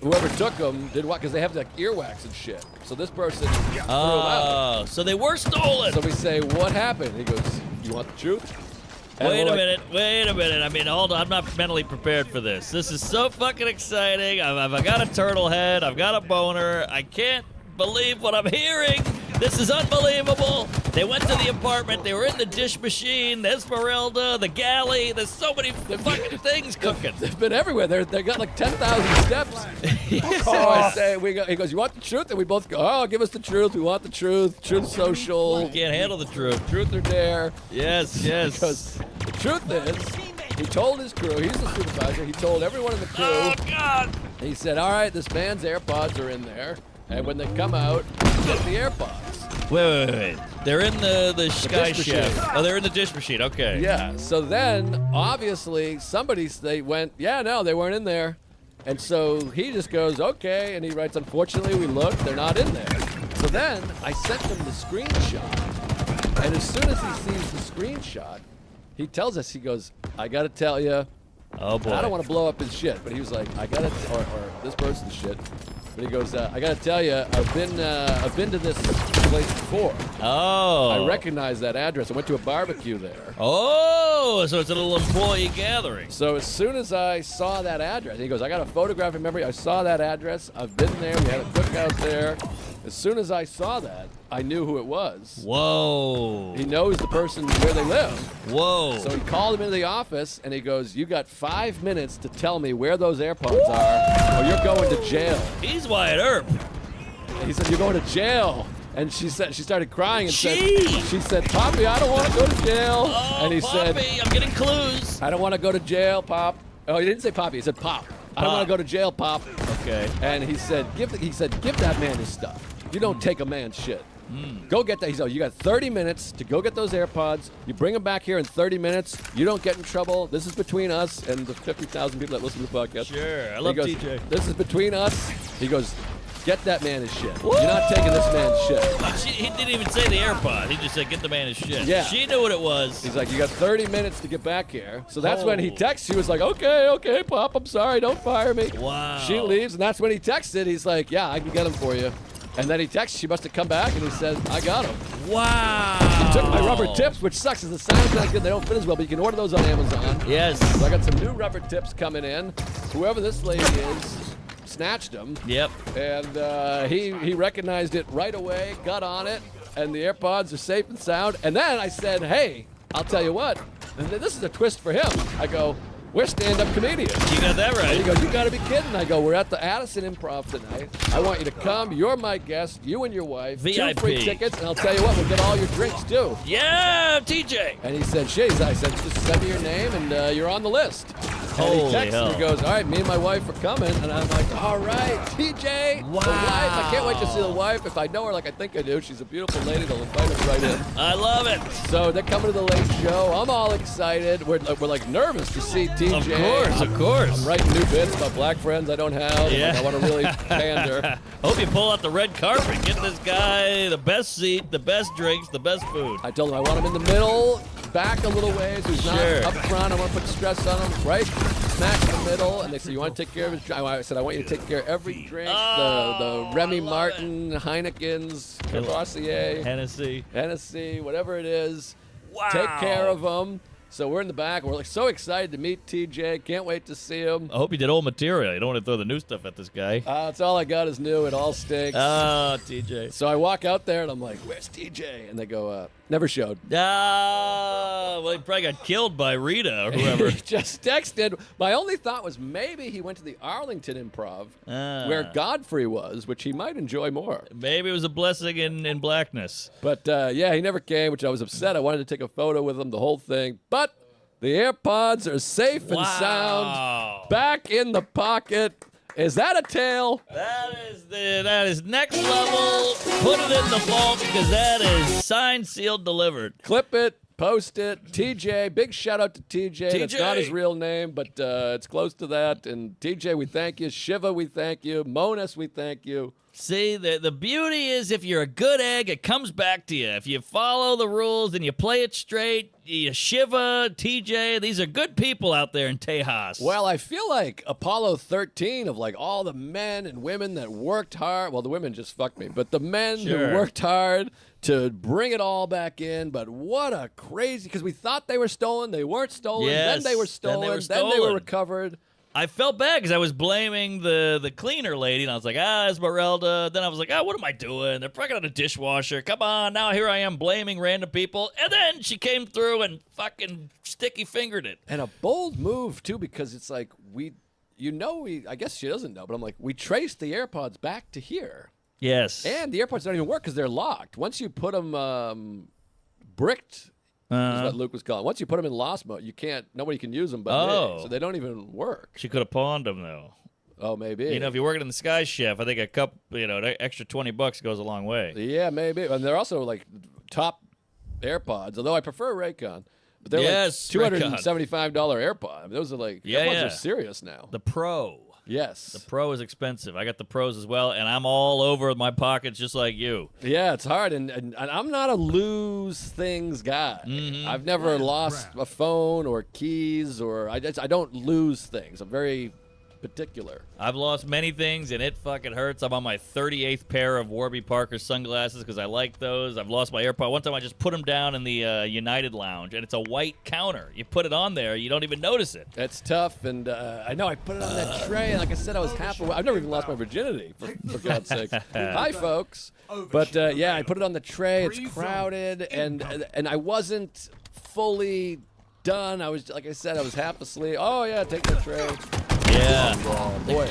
whoever took them did what? Because they have like earwax and shit. So this person threw them out. Oh, so they were stolen. So we say, what happened? He goes, you want the truth? And Wait we're a like, minute. I mean, hold on. I'm not mentally prepared for this. This is so fucking exciting. I've got a turtle head. I've got a boner. I can't believe what I'm hearing. This is unbelievable. They went to the apartment. They were in the dish machine, the Esmeralda, the galley. There's so many fucking things cooking. They've been everywhere. They got like 10,000 steps. So I say, he goes, you want the truth? And we both go, oh, give us the truth. We want the truth. Truth social. Can't handle the truth. Truth or dare. Yes. Because the truth is, he told his crew, he's the supervisor, he told everyone in the crew, Oh, God. he said, all right, this man's AirPods are in there. And when they come out, get the AirPods. Wait. They're in the Sky dish Chef. machine. Oh, they're in the dish machine. Okay. Yeah, so then, obviously, they went, yeah, no, they weren't in there. And so he just goes, okay, and he writes, unfortunately, we looked, they're not in there. So then, I sent him the screenshot. And as soon as he sees the screenshot, he tells us, he goes, I gotta tell you, Oh, boy. I don't want to blow up his shit, but he was like, I gotta, or this person's shit. But he goes, I gotta tell you, I've been to this place before. Oh. I recognize that address. I went to a barbecue there. Oh, so it's a little employee gathering. So as soon as I saw that address, he goes, I got a photographic memory. I saw that address. I've been there. We had a cookout there. As soon as I saw that, I knew who it was. Whoa. He knows the person where they live. Whoa. So he called him into the office, and he goes, you got 5 minutes to tell me where those AirPods are, or you're going to jail. He's Wyatt Earp. He said, you're going to jail. And she started crying and Gee. she said, Poppy, I don't want to go to jail. Oh, and he Poppy, said, I'm getting clues. I don't want to go to jail, Pop. Oh, he didn't say Poppy. He said Pop. I don't Pop. want to go to jail, Pop. Okay. And he said, give that man his stuff. You don't take a man's shit. Go get that. He said, you got 30 minutes to go get those AirPods. You bring them back here in 30 minutes. You don't get in trouble. This is between us and the 50,000 people that listen to the podcast. Sure. I He love goes, TJ. This is between us. He goes, get that man his shit. You're not taking this man's shit. He didn't even say the AirPod. He just said, get the man his shit. Yeah. She knew what it was. He's like, you got 30 minutes to get back here. So that's when he texts. She was like, okay, Pop, I'm sorry. Don't fire me. Wow. She leaves, and that's when he texted. He's like, yeah, I can get him for you. And then he texts. She must have come back, and he said, I got him. Wow. He took my rubber tips, which sucks. Is the sound's not good. They don't fit as well, but you can order those on Amazon. Yes. So I got some new rubber tips coming in. Whoever this lady is snatched them. Yep. And he recognized it right away, got on it, and the AirPods are safe and sound. And then I said, hey, I'll tell you what. And this is a twist for him. I go, we're stand-up comedians. You got that And he right. goes, you gotta be kidding. I go, we're at the Addison Improv tonight. I want you to come. You're my guest. You and your wife. 2 VIP. free tickets, and I'll tell you what, we'll get all your drinks too. Yeah, TJ. And he said, shiz. I said, just send me your name, and you're on the list. And he Holy texts hell. me, he goes, all right, me and my wife are coming. And I'm like, all right, TJ, Wow. the wife. I can't wait to see the wife. If I know her like I think I do, she's a beautiful lady. They'll invite us right in. I love it. So they're coming to the late show. I'm all excited. We're like nervous to see TJ. Of course. I'm writing new bits about black friends I don't have. I'm Yeah. like, I want to really pander. Hope you pull out the red carpet. Get this guy the best seat, the best drinks, the best food. I told him I want him in the middle, back a little ways. He's not Sure. up front. I want to put stress on him, right? Smack in the middle. And they said, you want to take care of his drink? I said, I want you to take care of every drink. Oh, the Remy I love Martin, Heineken's, Cavassier, Hennessy, whatever it is. Wow. Take care of them. So we're in the back. We're like so excited to meet TJ. Can't wait to see him. I hope you did old material. You don't want to throw the new stuff at this guy. That's all I got is new. It all stinks. Oh, TJ. So I walk out there and I'm like, where's TJ? And they go, never showed. Well, he probably got killed by Rita or whoever. He just texted. My only thought was maybe he went to the Arlington Improv where Godfrey was, which he might enjoy more. Maybe it was a blessing in blackness. But yeah, he never came, which I was upset. I wanted to take a photo with him, the whole thing. But the AirPods are safe and sound. Back in the pocket. Is that a tail? That is next level. Put it in the vault because that is signed, sealed, delivered. Clip it, post it. TJ, big shout out to TJ. That's TJ. not his real name, but it's close to that. And TJ, we thank you. Shiva, we thank you. Monas, we thank you. See, the beauty is if you're a good egg, it comes back to you. If you follow the rules and you play it straight, you Shiva, TJ, these are good people out there in Tejas. Well, I feel like Apollo 13 of like all the men and women that worked hard. Well, the women just fucked me, but the men Sure. who worked hard to bring it all back in. But what a crazy, because we thought they were stolen. They weren't stolen. Yes, Then they were then stolen. they were Then they were stolen. recovered. I felt bad because I was blaming the cleaner lady, and I was like, Esmeralda. Then I was like, what am I doing? They're fucking on a dishwasher. Come on, now here I am blaming random people. And then she came through and fucking sticky fingered it. And a bold move, too, because it's like I guess she doesn't know, but I'm like, we traced the AirPods back to here. Yes. And the AirPods don't even work because they're locked. Once you put them bricked, is what Luke was calling. Once you put them in lost mode, nobody can use them but me, so they don't even work. She could have pawned them, though. Oh, maybe. You know, if you're working in the Sky Chef, I think a cup, an extra $20 goes a long way. Yeah, maybe. And they're also like top AirPods, although I prefer Raycon. But they're Yes, like $275 AirPods. I mean, those are like, AirPods are serious now. The Pro. Yes. The Pro is expensive. I got the Pros as well, and I'm all over my pockets just like you. Yeah, it's hard, and I'm not a lose things guy. Mm-hmm. I've never lost a phone or keys, or I don't lose things. I'm very particular. I've lost many things, and it fucking hurts. I'm on my 38th pair of Warby Parker sunglasses because I like those. I've lost my AirPod. One time I just put them down in the United Lounge, and it's a white counter. You put it on there, you don't even notice it. That's tough, and I know I put it on that tray, and like I said, I was half away. I've never even lost my virginity, for God's sake. Hi, folks. But, yeah, I put it on the tray. It's crowded, and I wasn't fully done. I was, like I said, I was half asleep. Oh, yeah, take the tray. Yeah. Boy,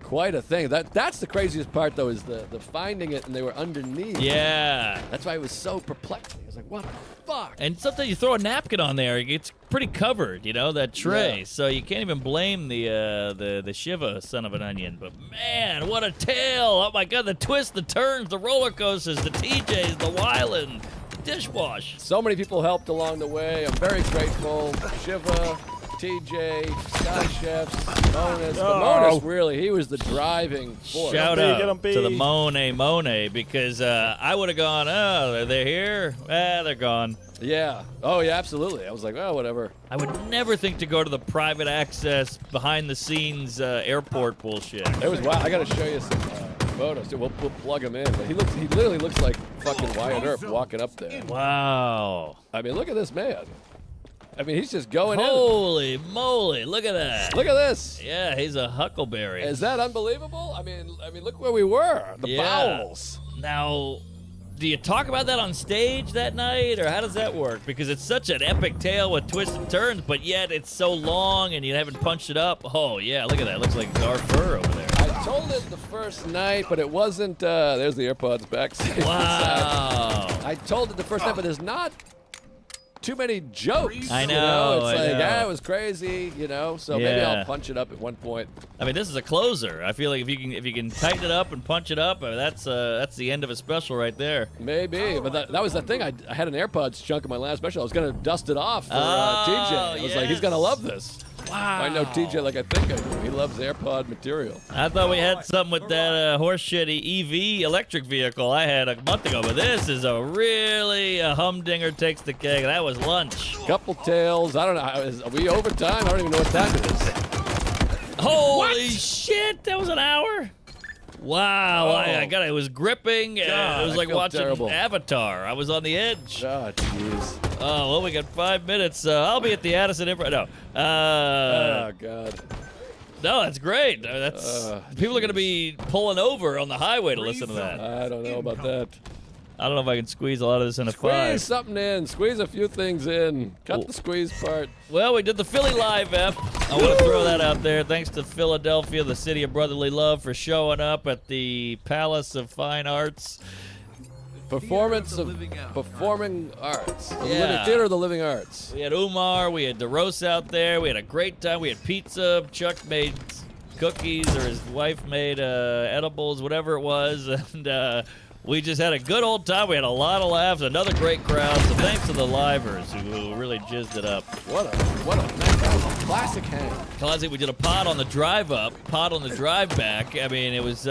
quite a thing. That's the craziest part, though, is the finding it, and they were underneath. Yeah. That's why it was so perplexing. I was like, what the fuck? And sometimes you throw a napkin on there, it's pretty covered, that tray. Yeah. So you can't even blame the Shiva son of an onion. But man, what a tale! Oh my God, the twists, the turns, the roller coasters, the TJs, the Wyland, the dishwash. So many people helped along the way. I'm very grateful. Shiva, TJ, Sky Chefs, Monas. But Monas, really, he was the driving force. Shout Get 'em out big. to the Monet because I would have gone, they're here? They're gone. Yeah. Oh, yeah, absolutely. I was like, well, whatever. I would never think to go to the private access, behind-the-scenes airport bullshit. It was wild. I got to show you some photos. We'll plug him in. But he literally looks like fucking Wyatt Earp walking up there. Wow. I mean, look at this man. I mean, he's just going in. Holy moly, look at that. Look at this. Yeah, he's a huckleberry. Is that unbelievable? I mean, look where we were. The bowels. Now, do you talk about that on stage that night, or how does that work? Because it's such an epic tale with twists and turns, but yet it's so long and you haven't punched it up. Oh, yeah, look at that. It looks like our fur over there. I told it the first night, but it wasn't. There's the AirPods back. Wow. I told it the first night, but there's not too many jokes. I you know, It's I like, know. it was crazy, so maybe Yeah. I'll punch it up at one point. I mean, this is a closer. I feel like if you can tighten it up and punch it up, that's the end of a special right there. Maybe, but that was the thing. I had an AirPods chunk in my last special. I was going to dust it off for TJ. I was like, he's going to love this. Wow. I know TJ like I think I do. He loves AirPod material. I thought we had something with that horseshit EV electric vehicle I had a month ago, but this is a humdinger takes the cake. That was lunch. Couple tails. I don't know. Are we overtime? I don't even know what time it is. Holy shit! That was an hour. Wow! Oh. I got it. It was gripping. God, it was I like feel watching terrible. Avatar. I was on the edge. Oh, jeez. Oh well, we got 5 minutes. I'll be at the Addison Improv. No. Oh, God. No, that's great. That's people are going to be pulling over on the highway to listen to that. I don't know about that. I don't know if I can squeeze a lot of this in a Squeeze 5. something in. Squeeze a few things in. Cut the squeeze part. Well, we did the Philly Live Ep. I want to throw that out there. Thanks to Philadelphia, the city of brotherly love, for showing up at the Palace of Fine Arts. Performance of performing arts. The Yeah. Theater of the Living Arts. We had Umar, we had DeRose out there, we had a great time, we had pizza, Chuck made cookies, or his wife made edibles, whatever it was, and We just had a good old time. We had a lot of laughs, another great crowd. So thanks to the livers who really jizzed it up. What a nice classic hang. Classic. We did a pod on the drive up, pod on the drive back. I mean, it was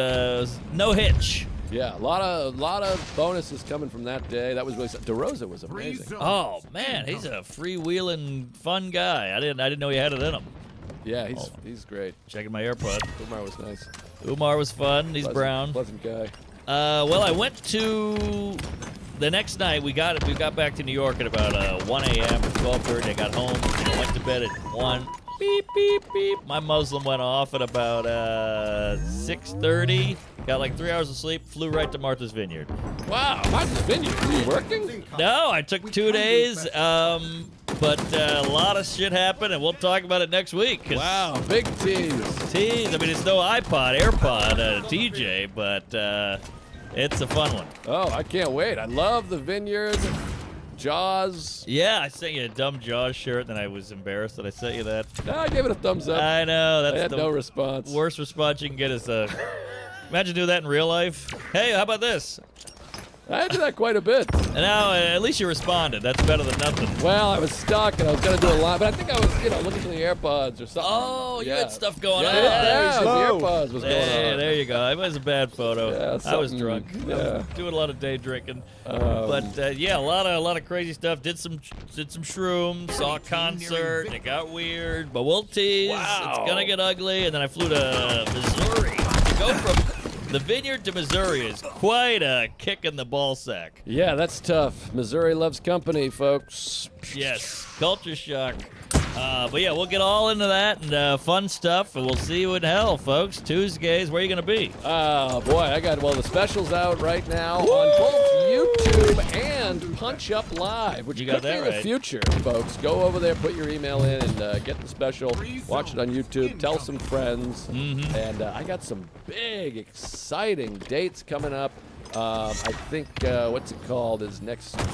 no hitch. Yeah, a lot of bonuses coming from that day. That was really DeRosa was amazing. Oh man, he's a freewheeling fun guy. I didn't know he had it in him. Yeah, he's great. Checking my AirPod. Umar was nice. Umar was fun. He's brown. Pleasant guy. Well, I went to the next night. We got back to New York at about 1 a.m. or 12:30. I got home. I went to bed at 1. Beep beep beep. My Muslim went off at about 6:30. Got like 3 hours of sleep. Flew right to Martha's Vineyard. Wow, Martha's Vineyard. Were you working? No, I took 2 days. But a lot of shit happened, and we'll talk about it next week. Wow, big tease. I mean, it's no AirPod TJ, but it's a fun one. Oh, I can't wait. I love the Vineyard. Jaws. Yeah, I sent you a dumb Jaws shirt, and I was embarrassed that I sent you that. No, I gave it a thumbs up. I know. That's I had the no response. worst response you can get is imagine doing that in real life. Hey, how about this? I did that quite a bit. And now, at least you responded. That's better than nothing. Well, I was stuck and I was going to do a lot, but I think I was, looking for the AirPods or something. Oh, you had stuff going yeah, on. Yeah, the slow. AirPods was going on. There you go. It was a bad photo. Yeah, I was something- drunk. I yeah. was doing a lot of day drinking. But yeah, a lot of crazy stuff. Did some shrooms. Saw a concert. It got weird. But we'll tease. Wow. It's gonna get ugly. And then I flew to Missouri. To go from the Vineyard to Missouri is quite a kick in the ball sack. Yeah, that's tough. Missouri loves company, folks. Yes, culture shock. But yeah, we'll get all into that and fun stuff, and we'll see you in hell, folks. Tuesdays, where are you going to be? Oh, boy, the special's out right now on both YouTube and Punch Up Live, which You got could that be right. the future, folks. Go over there, put your email in, and get the special. Watch it on YouTube. Tell some friends. Mm-hmm. And I got some big, exciting dates coming up. I think, what's it called, is next week.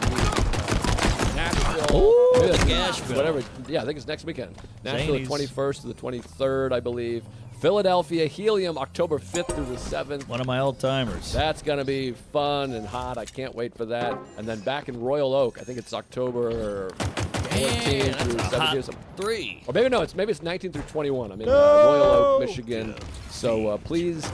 Nashville. Ooh, Maybe that's Nashville. Whatever. Yeah, I think it's next weekend. Nashville, the Zanies. 21st to the 23rd, I believe. Philadelphia, Helium, October 5th through the 7th. One of my old-timers. That's going to be fun and hot. I can't wait for that. And then back in Royal Oak, I think it's October 14 through 17 or something. 3. Or maybe it's 19 through 21. I'm in Royal Oak, Michigan. So please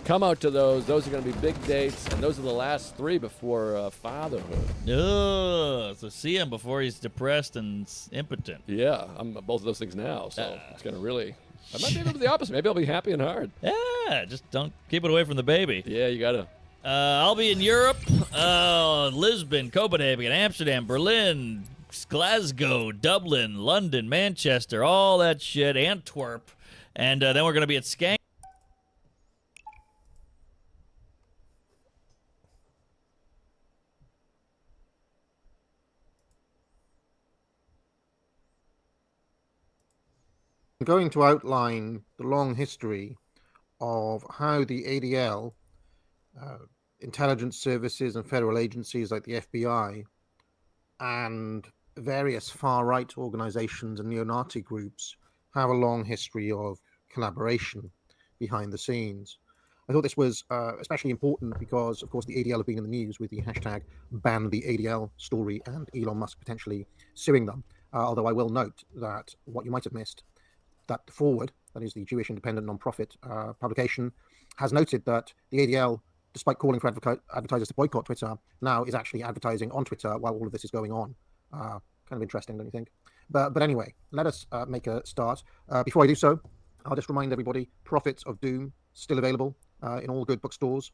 come out to those. Those are going to be big dates, and those are the last 3 before fatherhood. So see him before he's depressed and impotent. Yeah, I'm both of those things now, so it's going to really... I might be able to do the opposite. Maybe I'll be happy and hard. Yeah, just don't keep it away from the baby. Yeah, you got to. I'll be in Europe, Lisbon, Copenhagen, Amsterdam, Berlin, Glasgow, Dublin, London, Manchester, all that shit, Antwerp. And then we're going to be at Skank. I'm going to outline the long history of how the ADL, intelligence services and federal agencies like the FBI, and various far-right organizations and neo-Nazi groups have a long history of collaboration behind the scenes. I thought this was especially important because, of course, the ADL have been in the news with the hashtag ban the ADL story and Elon Musk potentially suing them. Although I will note that what you might have missed, that The Forward, that is the Jewish independent non-profit publication, has noted that the ADL, despite calling for advertisers to boycott Twitter, now is actually advertising on Twitter while all of this is going on. Kind of interesting, don't you think? But anyway, let us make a start. Before I do so, I'll just remind everybody, Prophets of Doom, still available in all good bookstores.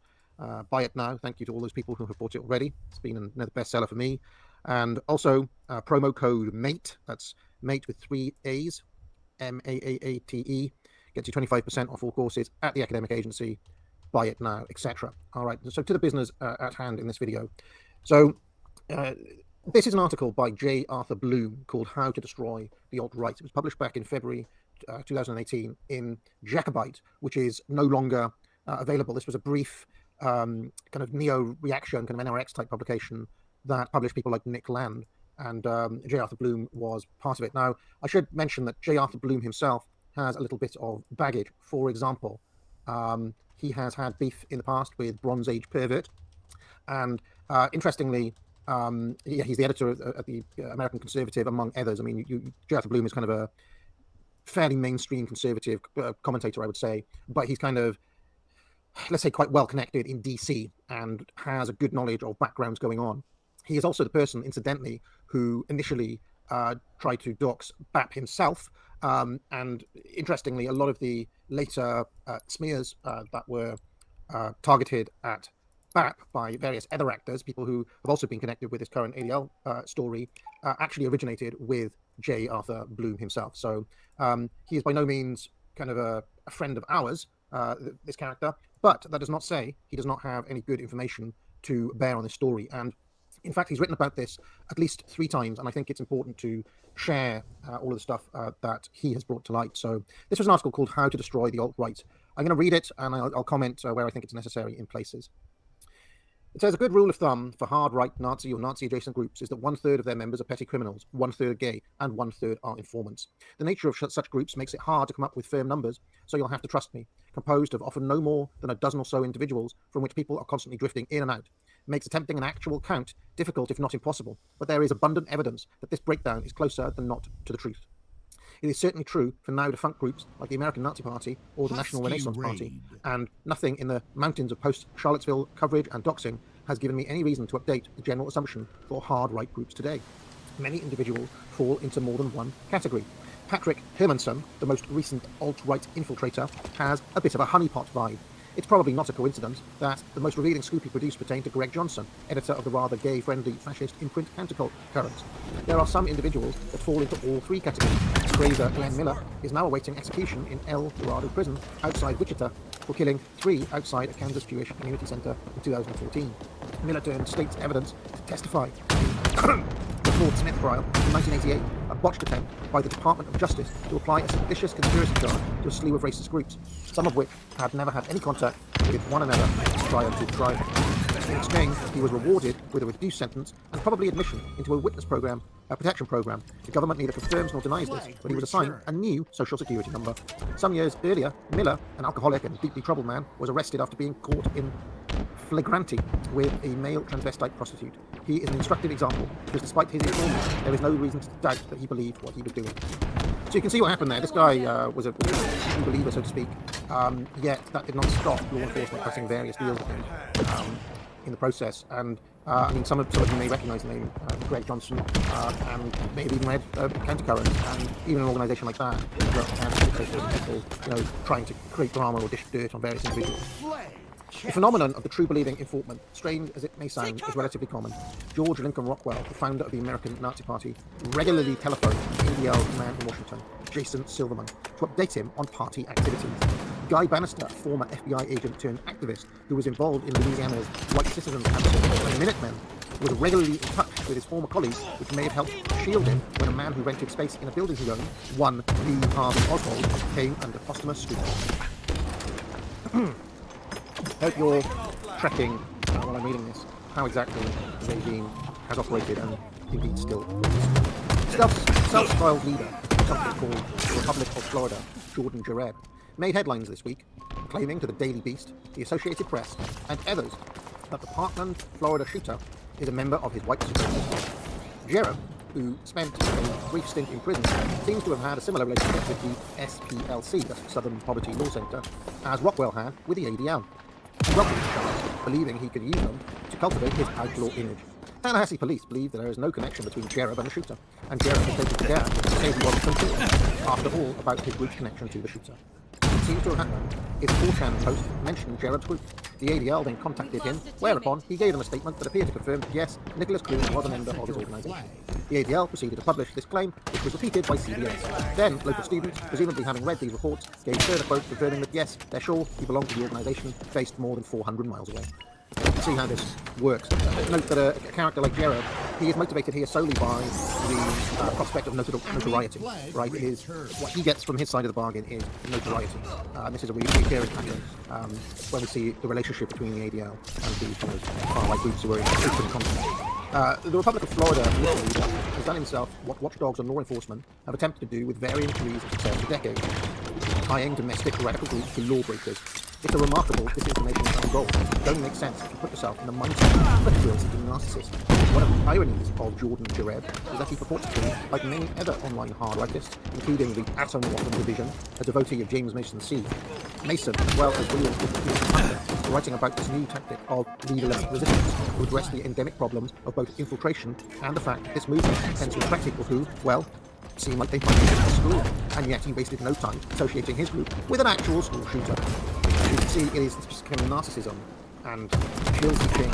Buy it now. Thank you to all those people who have bought it already. It's been another bestseller for me. And also, promo code MATE, that's MATE with 3 A's, MAAATE, gets you 25% off all courses at the academic agency. Buy it now, etc. All right, so to the business at hand in this video. So this is an article by J. Arthur Bloom called How to Destroy the Alt-Right. It was published back in February 2018 in Jacobite, which is no longer available. This was a brief kind of neo-reaction, kind of NRX type publication that published people like Nick Land, and J. Arthur Bloom was part of it. Now, I should mention that J. Arthur Bloom himself has a little bit of baggage. For example, he has had beef in the past with Bronze Age Pervert, And interestingly, yeah, he's the editor at the American Conservative, among others. I mean, Jonathan Bloom is kind of a fairly mainstream conservative commentator, I would say, but he's kind of, let's say, quite well connected in DC and has a good knowledge of backgrounds going on. He is also the person, incidentally, who initially tried to dox BAP himself. And interestingly, a lot of the later smears that were targeted at BAP by various other actors, people who have also been connected with this current ADL story, actually originated with J. Arthur Bloom himself. So he is by no means kind of a friend of ours, this character, but that does not say he does not have any good information to bear on this story. And in fact, he's written about this at least 3 times, and I think it's important to share all of the stuff that he has brought to light. So this was an article called How to Destroy the Alt-Right. I'm going to read it, and I'll comment where I think it's necessary in places. It says, a good rule of thumb for hard-right Nazi or Nazi-adjacent groups is that 1/3 of their members are petty criminals, 1/3 gay, and 1/3 are informants. The nature of such groups makes it hard to come up with firm numbers, so you'll have to trust me. Composed of often no more than a dozen or so individuals from which people are constantly drifting in and out. It makes attempting an actual count difficult, if not impossible, but there is abundant evidence that this breakdown is closer than not to the truth. It is certainly true for now defunct groups like the American Nazi Party or the National Renaissance Party, and nothing in the mountains of post-Charlottesville coverage and doxing has given me any reason to update the general assumption for hard-right groups today. Many individuals fall into more than one category. Patrick Hermanson, the most recent alt-right infiltrator, has a bit of a honeypot vibe. It's probably not a coincidence that the most revealing scoop he produced pertained to Greg Johnson, editor of the rather gay-friendly fascist imprint Countercurrents. There are some individuals that fall into all 3 categories. Fraser Glenn Miller is now awaiting execution in El Dorado Prison outside Wichita for killing 3 outside a Kansas Jewish Community Center in 2014. Miller turned state's evidence to testify the Fort Smith trial in 1988, a botched attempt by the Department of Justice to apply a seditious conspiracy charge to a slew of racist groups, some of which had never had any contact with one another prior to the trial. In exchange, he was rewarded with a reduced sentence and probably admission into a witness program, a protection program. The government neither confirms nor denies this, but he was assigned a new social security number. Some years earlier, Miller, an alcoholic and deeply troubled man, was arrested after being caught in flagranti with a male transvestite prostitute. He is an instructive example because despite his informants, there is no reason to doubt that he believed what he was doing. So you can see what happened there. This guy was a true believer, so to speak, yet that did not stop law enforcement cutting various deals with him in the process. And I mean, some of you may recognise the name Greg Johnson, and may have even read Countercurrents, and even an organisation like that, people, trying to create drama or dish dirt on various individuals. The phenomenon of the true-believing informant, strange as it may sound, is relatively common. George Lincoln Rockwell, the founder of the American Nazi Party, regularly telephoned ADL's man in Washington, Jason Silverman, to update him on party activities. Guy Bannister, a former FBI agent turned activist who was involved in Louisiana's White Citizens Council and Minutemen, was regularly in touch with his former colleagues, which may have helped shield him when a man who rented space in a building he owned, one Lee Harvey Oswald, came under posthumous scrutiny. Hope you're tracking, while I'm reading this, how exactly the regime has operated and indeed still is. Self-styled leader of something called the Republic of Florida, Jordan Jared, made headlines this week, claiming to the Daily Beast, the Associated Press, and others that the Parkland, Florida shooter is a member of his white supremacist. Jared, who spent a brief stint in prison, seems to have had a similar relationship with the SPLC, the Southern Poverty Law Center, as Rockwell had with the ADL. He welcomed the charge, believing he could use them to cultivate his outlaw image. Tallahassee police believe that there is no connection between Jared and the shooter, and Jared has taken care to say he wasn't completely, after all, about his group's connection to the shooter. It seems to have happened. His 4chan post mentioned Jared's group. The ADL then contacted him, whereupon he gave them a statement that appeared to confirm that yes, Nicholas Clune was a member of his organisation. The ADL proceeded to publish this claim, which was repeated by CBS. Then, local students, presumably having read these reports, gave further quotes confirming that yes, they're sure he belonged to the organisation based more than 400 miles away. You can see how this works. Note that a character like Jared, he is motivated here solely by the prospect of notoriety, right? It is what he gets from his side of the bargain is notoriety. And this is a recurring pattern when we see the relationship between the ADL and these far-right groups who are in open conflict. The Republic of Florida leader has done himself what watchdogs and law enforcement have attempted to do with varying degrees of success for decades, tying domestic radical groups to lawbreakers. It's a remarkable disinformation and goal. It don't make sense if you put yourself in the mindset of a thrill-seeking narcissist. One of the ironies of Jordan Jareb is that he purports to be, like many other online hard rightists, including the Atom Waffen division, a devotee of James Mason's Siege. Mason, as well as William Hunter, are writing about this new tactic of leaderless resistance to address the endemic problems of both infiltration and the fact that this movement tends to attract people who, well, seem like they might be in school, and yet he wasted no time associating his group with an actual school shooter. You can see it is this kind of narcissism and chill-seeking.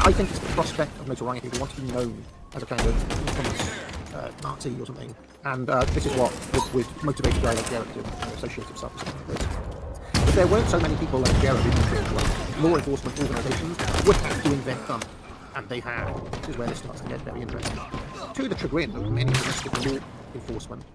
I think it's the prospect of notoriety. He wants to be known as a kind of infamous Nazi or something, and this is what would motivate a guy like Garrett to associate himself with this. If there weren't so many people like Garrett in law enforcement organisations would have to invent them, and they have. This is where this starts to get very interesting. To the chagrin of many domestic law enforcement,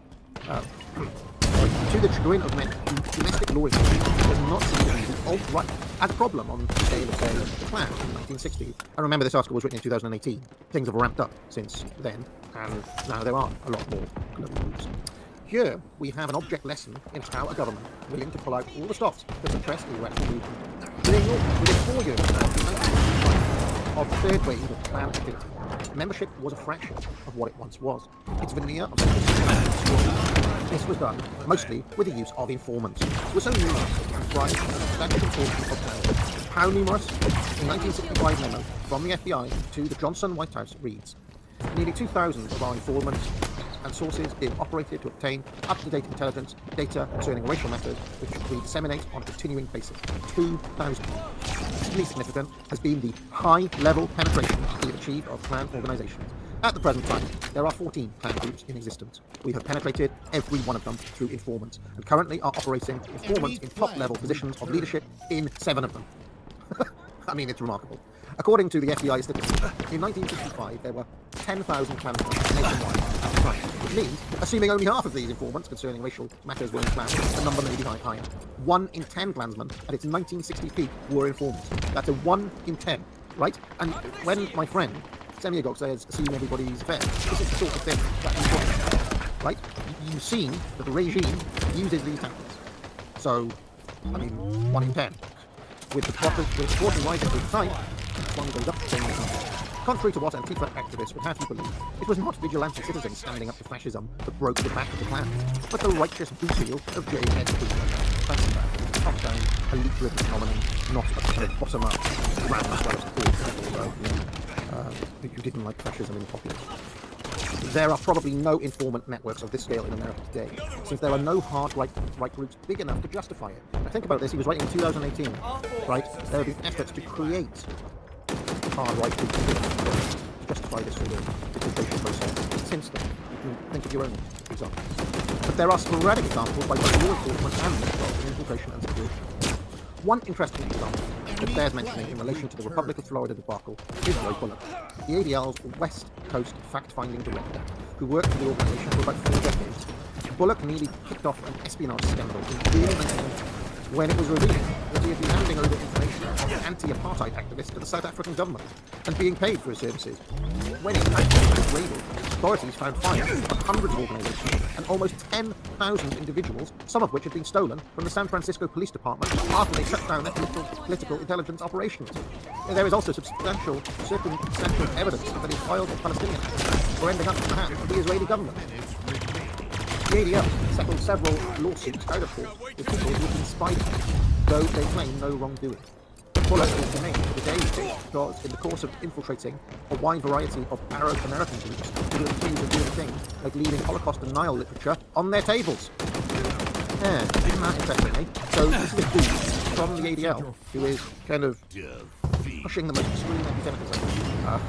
domestic law enforcement does not seem to be the alt-right as a problem on the scale of, say, the Klan in 1960. And remember, this article was written in 2018. Things have ramped up since then, and now there are a lot more global groups. Here, we have an object lesson in how a government willing to pull out all the stops that suppress irrational movement. Within 4 years of the third wave of Klan activity, membership was a fraction of what it once was. Its veneer of secrecy. This was done mostly with the use of informants, who were so numerous and comprised a substantial proportion of power. How numerous? A 1965 memo from the FBI to the Johnson White House reads, nearly 2,000 of our informants and sources being operated to obtain up-to-date intelligence data concerning racial matters, which we disseminate on a continuing basis. 2,000. Particularly significant has been the high-level penetration we have achieved of Klan organizations. At the present time, there are 14 Klan groups in existence. We have penetrated every one of them through informants, and currently are operating informants in top-level positions of leadership in 7 of them. I mean, it's remarkable. According to the FBI statistics, in 1965 there were 10,000 Klansmen nationwide at the time, which means, assuming only half of these informants concerning racial matters were in Klan, the number may be higher. 1 in 10 Klansmen at its 1960 peak were informants. That's a 1 in 10, right? And when my friend Semiagog says, assume everybody's fair, this is the sort of thing that's important, right? You've seen that the regime uses these tactics. So, I mean, 1 in 10. With the proportion rising through time, one goes up to 10 years. Contrary to what Antifa activists would have you believe, it was not vigilante citizens standing up to fascism that broke the back of the Klan, but the righteous boot heel of JFK. Fancy that. Top-down, elite-driven phenomenon, not a kind of bottom-up, random who didn't like fascism in the populace. There are probably no informant networks of this scale in America today, since there are no hard right groups big enough to justify it. Now think about this, he was writing in 2018, right? There have been efforts to create hard right groups to justify this sort of infiltration process. Since then, you can think of your own examples. But there are sporadic examples by both law enforcement and military infiltration and security. One interesting example that bears mentioning in relation to the Republic of Florida debacle is Roy Bullock, the ADL's West Coast fact-finding director, who worked for the organization for about 4 decades. Bullock nearly kicked off an espionage scandal in early 1990 when it was revealed that he had been handing over information of an anti-apartheid activist to the South African government and being paid for his services. When in fact it was raided, authorities found files of hundreds of organizations and almost 10,000 individuals, some of which had been stolen from the San Francisco Police Department after they shut down their political intelligence operations. There is also substantial circumstantial evidence that his files of Palestinian activists were ending up in the hands of the Israeli government. The ADL settled several lawsuits out of court with people who had been spied on, though they claim no wrongdoing. Bullock is the name to the day because in the course of infiltrating a wide variety of Arab American groups who were accused of doing things like leaving Holocaust denial literature on their tables. Yeah, isn't that interesting, eh? So this is a dude from the ADL who is kind of pushing the most extreme anti-Semitism.